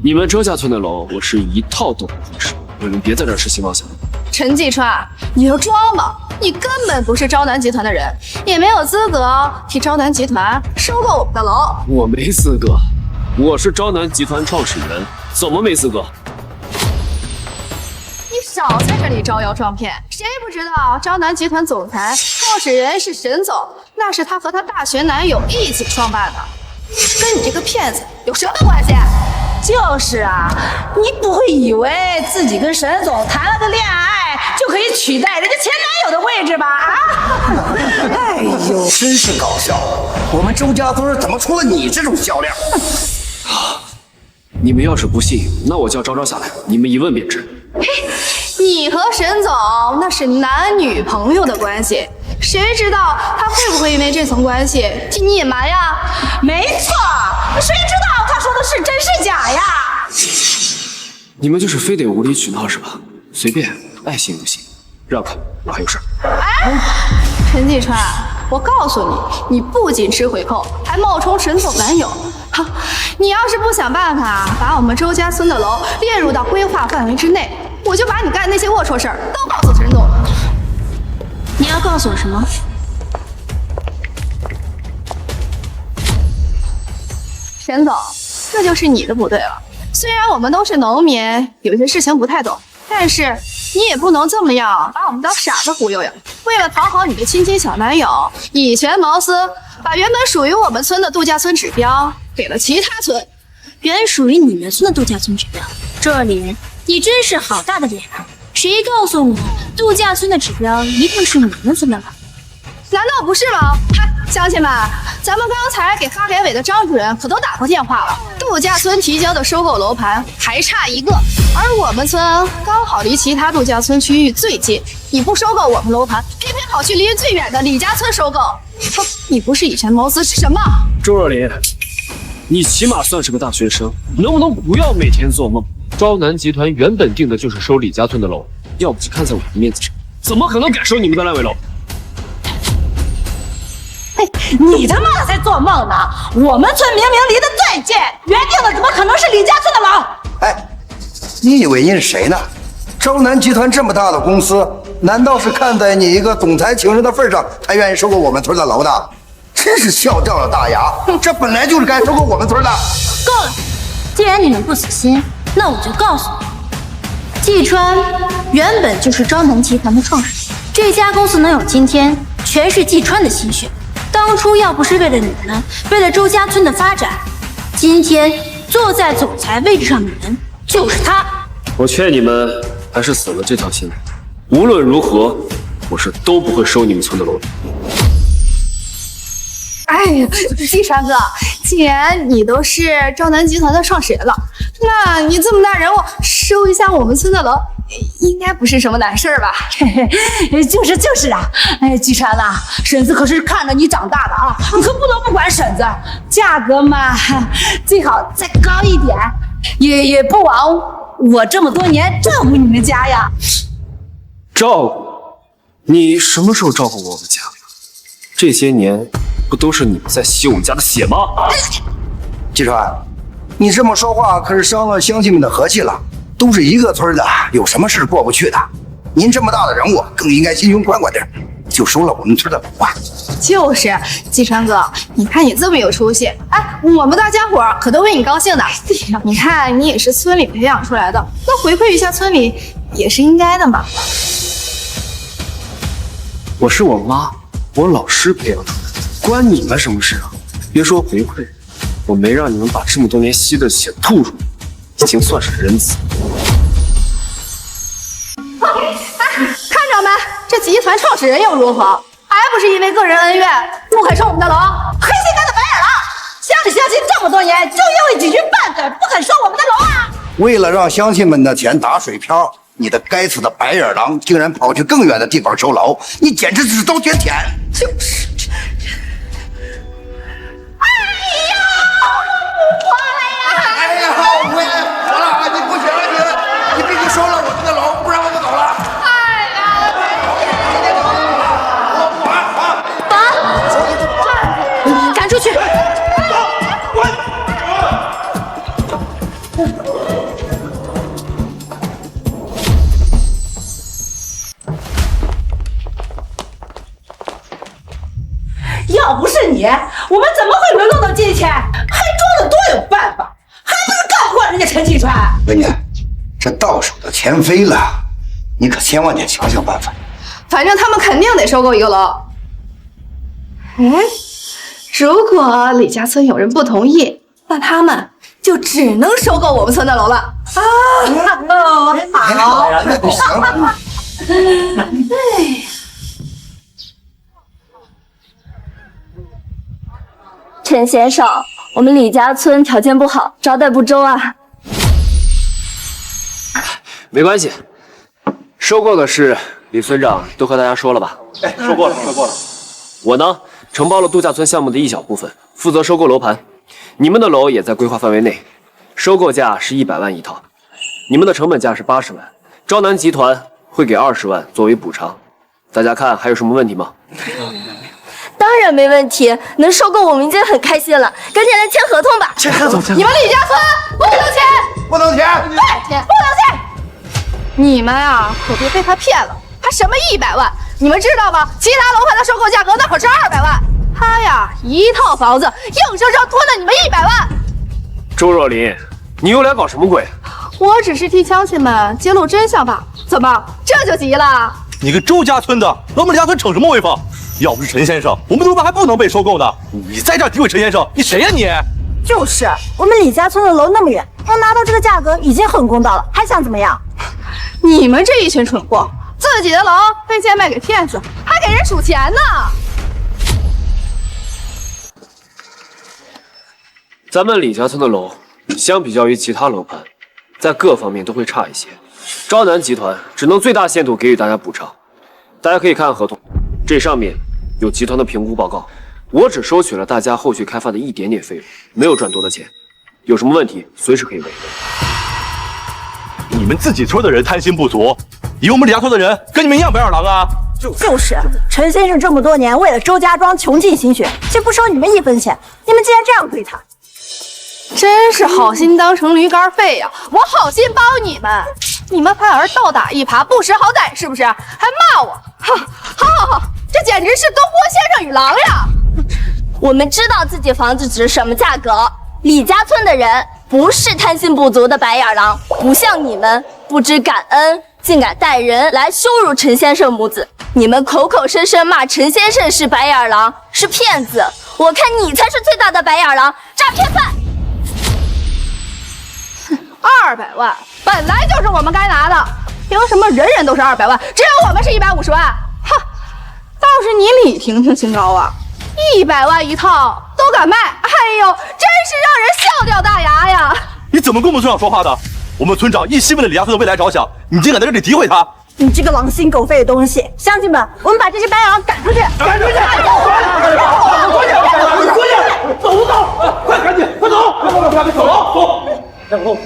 你们周家村的楼，我是一套都不会收。你们别在这儿痴心妄想。陈继川，你就装吧，你根本不是昭南集团的人，也没有资格替昭南集团收购我们的楼。我没资格，我是昭南集团创始人，怎么没资格？你少在这里招摇撞骗！谁不知道昭南集团总裁、创始人是沈总？那是他和他大学男友一起创办的，跟你这个骗子有什么关系？就是啊，你不会以为自己跟沈总谈了个恋爱就可以取代人家前男友的位置吧？啊！哎呦，真是搞笑！我们周家村怎么出了你这种销量？你们要是不信，那我叫昭昭下来，你们一问便知。你和沈总那是男女朋友的关系，谁知道他会不会因为这层关系替你隐瞒呀？没错，谁知道他说的是真是假呀？你们就是非得无理取闹是吧？随便，爱信不信。让开，我还有事。哎，陈继川，我告诉你，你不仅吃回扣，还冒充沈总男友。哈，你要是不想办法把我们周家村的楼列入到规划范围之内，我就把你干的那些龌龊事儿都告诉沈总。你要告诉我什么？沈总，这就是你的不对了。虽然我们都是农民，有些事情不太懂，但是你也不能这么样把我们当傻子忽悠呀！为了讨好你的亲亲小男友，以权谋私，把原本属于我们村的度假村指标给了其他村。原属于你们村的度假村指标，周若琳，你真是好大的脸啊！谁告诉你度假村的指标一定是你们村的了？难道不是吗？嗨，乡亲们，咱们刚才给发改委的张主任可都打过电话了，度假村提交的收购楼盘还差一个，而我们村刚好离其他度假村区域最近，你不收购我们楼盘，偏偏跑去离最远的李家村收购，你不是以权谋私是什么？周若琳，你起码算是个大学生，能不能不要每天做梦？昭南集团原本定的就是收李家村的楼，要不是看在我的面子上，怎么可能敢收你们的烂尾楼？你他妈的在做梦呢！我们村明明离得最近，原定的怎么可能是李家村的楼？哎，你以为你是谁呢？昭南集团这么大的公司，难道是看在你一个总裁情人的份上，才愿意收购我们村的楼的？真是笑掉了大牙！这本来就是该收购我们村的。够了！既然你们不死心，那我就告诉你，季川原本就是昭南集团的创始人，这家公司能有今天，全是季川的心血。当初要不是为了你们，为了周家村的发展，今天坐在总裁位置上的人就是他。我劝你们还是死了这条心。无论如何，我是都不会收你们村的楼的。哎呀，季川哥，既然你都是昭南集团的创始人了，那你这么大人物，收一下我们村的楼，应该不是什么难事吧？就是啊！哎，季川啊，婶子可是看着你长大的啊，你可不能不管婶子。价格嘛，最好再高一点，也不枉我这么多年照顾你们家呀。照顾？你什么时候照顾过我们家？这些年不都是你们在吸我们家的血吗？季川，你这么说话可是伤了乡亲们的和气了。都是一个村的，有什么事过不去的？您这么大的人物，更应该心胸宽广点，就收了我们村的楼吧。就是，季川哥，你看你这么有出息，哎，我们大家伙可都为你高兴的。你看你也是村里培养出来的，那回馈一下村里也是应该的嘛。我是我妈，我老师培养出来的，关你们什么事啊？别说回馈，我没让你们把这么多年吸的血吐出来，已经算是仁慈。看着没，这集团创始人又如何？还不是因为个人恩怨，不肯收我们的楼？黑心肝的白眼狼，乡里乡亲这么多年，就因为几句拌嘴，不肯收我们的楼啊！为了让乡亲们的钱打水漂，你的该死的白眼狼竟然跑去更远的地方收楼，你简直是遭天谴！就是。哎呀，五爷，好了，你不行了，你必须收了我们的楼，不然我就走了。赶出去！进去，还装的多有办法，还不是干不过人家陈继川？文姐，这到手的钱飞了，你可千万得想想办法。反正他们肯定得收购一个楼。如果李家村有人不同意，那他们就只能收购我们村的楼了。好，陈先生，我们李家村条件不好，招待不周啊。没关系，收购的事李村长都和大家说了吧？说过了。我呢，承包了度假村项目的一小部分，负责收购楼盘。你们的楼也在规划范围内，收购价是100万一套，你们的成本价是80万，招南集团会给20万作为补偿。大家看还有什么问题吗？当然没问题，能收购我们已经很开心了，赶紧来签合同吧！签合同！你们李家村不能签，不能签，不能签！你们啊，可别被他骗了，他什么100万？你们知道吗？其他楼盘的收购价格那可是200万，他呀一套房子硬生生吞了你们100万。周若琳，你又来搞什么鬼？我只是替乡亲们揭露真相吧？怎么这就急了？你个周家村的，老我们李家村逞什么威风？要不是陈先生，我们的楼盘还不能被收购呢。你在这儿诋毁陈先生，你谁呀你？就是我们李家村的楼那么远，能拿到这个价格已经很公道了，还想怎么样？你们这一群蠢货，自己的楼被贱卖给骗子，还给人数钱呢！咱们李家村的楼，相比较于其他楼盘，在各方面都会差一些。招南集团只能最大限度给予大家补偿。大家可以看合同，这上面有集团的评估报告。我只收取了大家后续开发的一点点费用，没有赚多的钱。有什么问题随时可以问。你们自己村的人贪心不足，以为我们李家村的人跟你们一样白眼狼啊？就是陈先生这么多年为了周家庄穷尽心血，却不收你们1分钱，你们竟然这样对他，真是好心当成驴肝肺呀！我好心帮你们，你们反而倒打一耙，不识好歹，是不是？还骂我！好，这简直是东郭先生与狼呀！我们知道自己房子值什么价格，李家村的人不是贪心不足的白眼狼，不像你们不知感恩，竟敢带人来羞辱陈先生母子。你们口口声声骂陈先生是白眼狼，是骗子，我看你才是最大的白眼狼，诈骗犯！200万本来就是我们该拿的，凭什么人人都是200万，只有我们是150万？哼，倒是你李婷婷清高啊，100万一套都敢卖，哎呦，真是让人笑掉大牙呀！你怎么跟我们村长说话的？我们村长一心为了李家村的未来着想，你竟敢在这里诋毁他！你这个狼心狗肺的东西！乡亲们，我们把这些白眼狼赶出去！赶出去！走！快赶紧，快走！快走！走！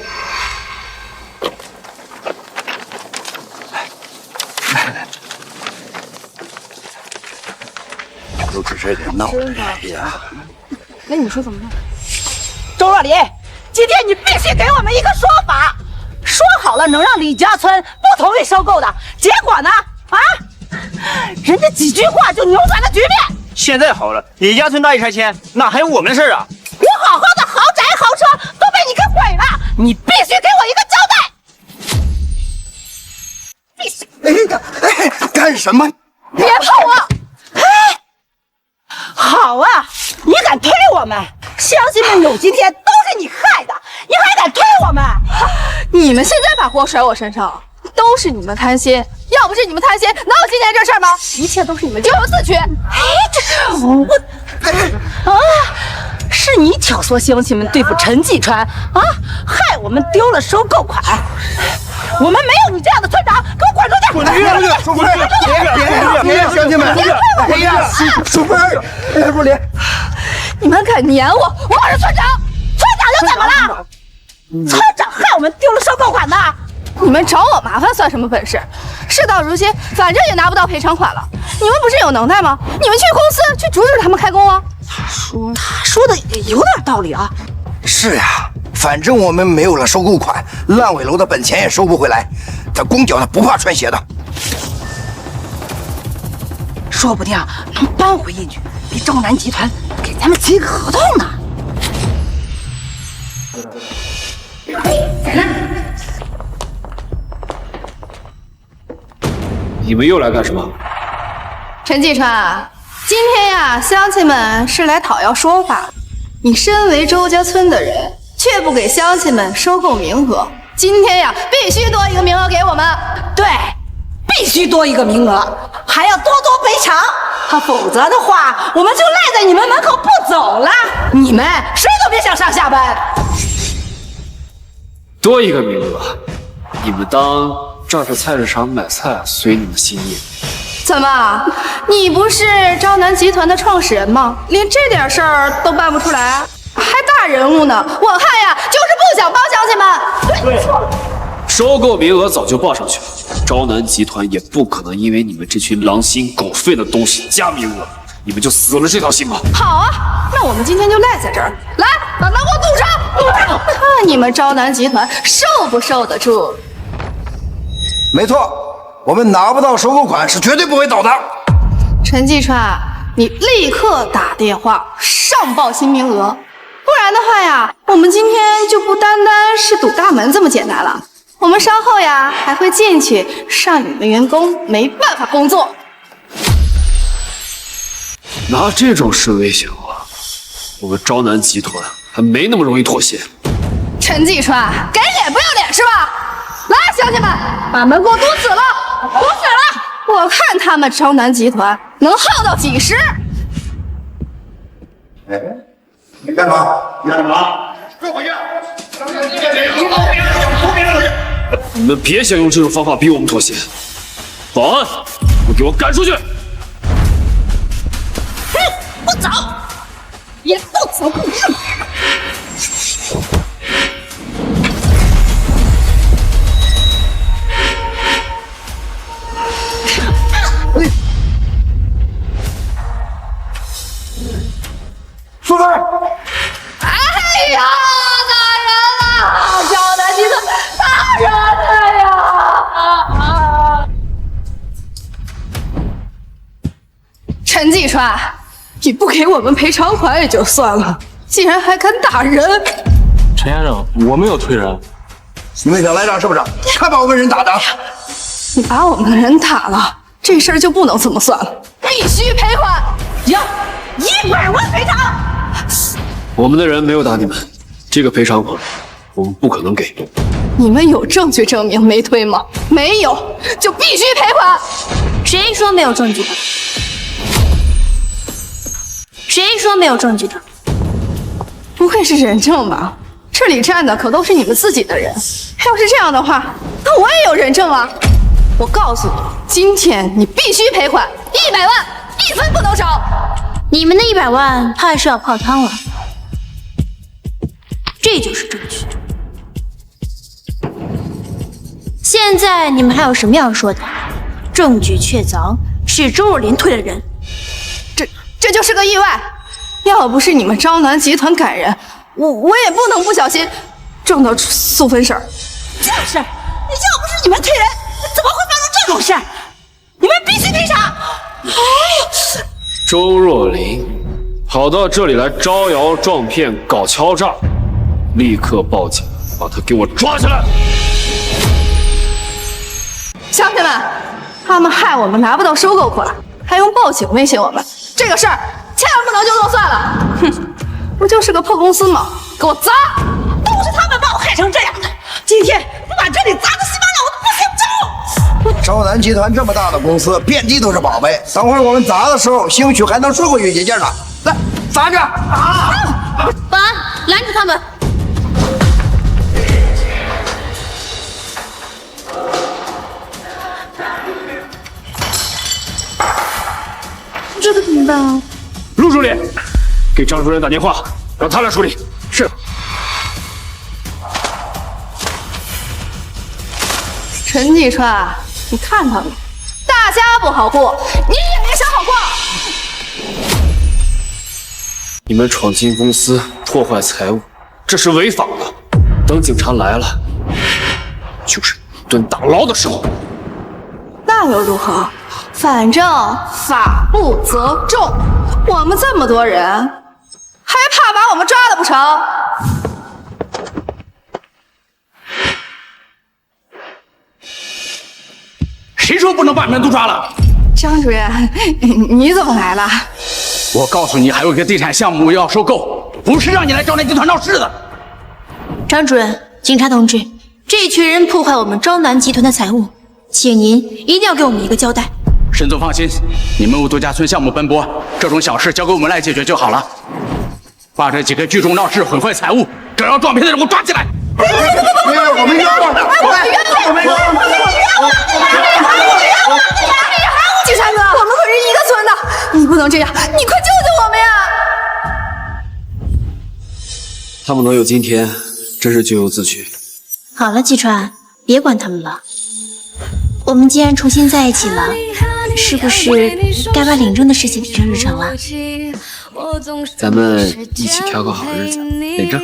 都是这点闹的，哎呀！那你说怎么办？周若琳，今天你必须给我们一个说法。说好了能让李家村不同意收购的，结果呢？啊，人家几句话就扭转了局面。现在好了，李家村大义拆迁，哪还有我们的事啊？我好好的豪宅豪车都被你给毁了，你必须给我一个交代！必须！干什么？别碰我！哎，好啊，你敢推我们？乡亲们有今天都是你害的，你还敢推我们？你们现在把锅甩我身上，都是你们贪心。要不是你们贪心，哪有今天这事儿吗？一切都是你们咎由自取。哎，这我是你挑唆乡亲们对付陈继川啊，害我们丢了收购款。我们没有你这样的村长，给我滚出去！滚出去！收分！别，乡亲们！哎呀，收分！哎呀，若琳，你们敢撵我，我可是村长，村长又怎么了？村长害我们丢了收购款呢！你们找我麻烦算什么本事？事到如今，反正也拿不到赔偿款了。你们不是有能耐吗？你们去公司去阻止他们开工啊！他说的也有点道理啊。是呀，反正我们没有了收购款，烂尾楼的本钱也收不回来。这公脚呢不怕穿鞋的，说不定能扳回一局，比招南集团给咱们签个合同呢。你们又来干什么？陈继川，今天呀，乡亲们是来讨要说法。你身为周家村的人，却不给乡亲们收购名额，今天呀，必须多一个名额给我们。对，必须多一个名额，还要多多赔偿。否则的话，我们就赖在你们门口不走了。你们谁都别想上下班。多一个名额，你们当这儿是菜市场买菜，随你们心意。怎么，你不是招南集团的创始人吗？连这点事儿都办不出来，还大人物呢？我看呀，就是不想帮乡亲们。对，收购名额早就报上去了，招南集团也不可能因为你们这群狼心狗肺的东西加名额，你们就死了这条心吧。好啊，那我们今天就赖在这儿，来，把门给我堵上，看你们招南集团受不受得住。没错，我们拿不到收购款是绝对不会倒的。陈继川，你立刻打电话上报新名额，不然的话呀，我们今天就不单单是堵大门这么简单了。我们稍后呀还会进去，让你们员工没办法工作。拿这种事威胁我们招南集团还没那么容易妥协。陈继川，给脸不要脸是吧？来，乡亲们，把门给我堵死了，堵死了！我看他们招南集团能耗到几时？哎，你干嘛？你干什么？给我回去！你们别想用这种方法逼我们妥协。保安，给我赶出去！不走，也不走不行。苏菲！哎呀，打人了！招南集团打人了呀！陈继川，你不给我们赔偿款也就算了，竟然还敢打人！陈先生，我没有推人。你们想赖账是不是？看把我们人打的！你把我们的人打了，这事儿就不能这么算了，必须赔款！要100万赔偿！我们的人没有打你们，这个赔偿款我们不可能给。你们有证据证明没推吗？没有，就必须赔款。谁说没有证据的？谁说没有证据的？不会是人证吧？这里站的可都是你们自己的人，要是这样的话，那我也有人证啊！我告诉你，今天你必须赔款100万，1分不能少。你们的100万怕是要泡汤了。这就是证据。现在你们还有什么要说的？证据确凿，是周若琳推的人。这就是个意外，要不是你们招南集团赶人，我也不能不小心撞到素芬婶儿。就是，要不是你们推人，怎么会发生这种事？你们必须赔偿！哎呦，周若琳跑到这里来招摇撞骗、搞敲诈，立刻报警，把她给我抓起来！乡亲们，他们害我们拿不到收购款，还用报警威胁我们，这个事儿千万不能就这么算了。哼，不就是个破公司吗？给我砸！都是他们把我害成这样的，今天不把这里砸个稀巴烂，我都不姓周。招南集团这么大的公司，遍地都是宝贝。等会儿我们砸的时候，兴许还能顺回去一件呢。来，砸着！保安，拦住他们！这个怎么办啊？陆助理，给张主任打电话，让他来处理。是。陈继川，你看他们，大家不好过，你也别想好过。你们闯进公司破坏财物，这是违法的。等警察来了，就是一顿打牢的时候。那又如何？反正法不责众，我们这么多人，还怕把我们抓了不成？谁说都不能把门都抓了。张主任，你怎么来了？我告诉你，还有一个地产项目要收购，不是让你来招南集团闹事的。张主任，警察同志，这群人破坏我们招南集团的财物，请您一定要给我们一个交代。沈总放心，你们为度假村项目奔波，这种小事交给我们来解决就好了。把这几个聚众闹事、毁坏财物、这样撞骗的人给我抓起来！我们冤枉的，季川哥，我们可是一个村的，你不能这样，你快救救我们呀！他们能有今天，真是咎由自取。好了，季川，别管他们了。我们既然重新在一起了，是不是该把领证的事情提上日程了？咱们一起挑个好日子领证。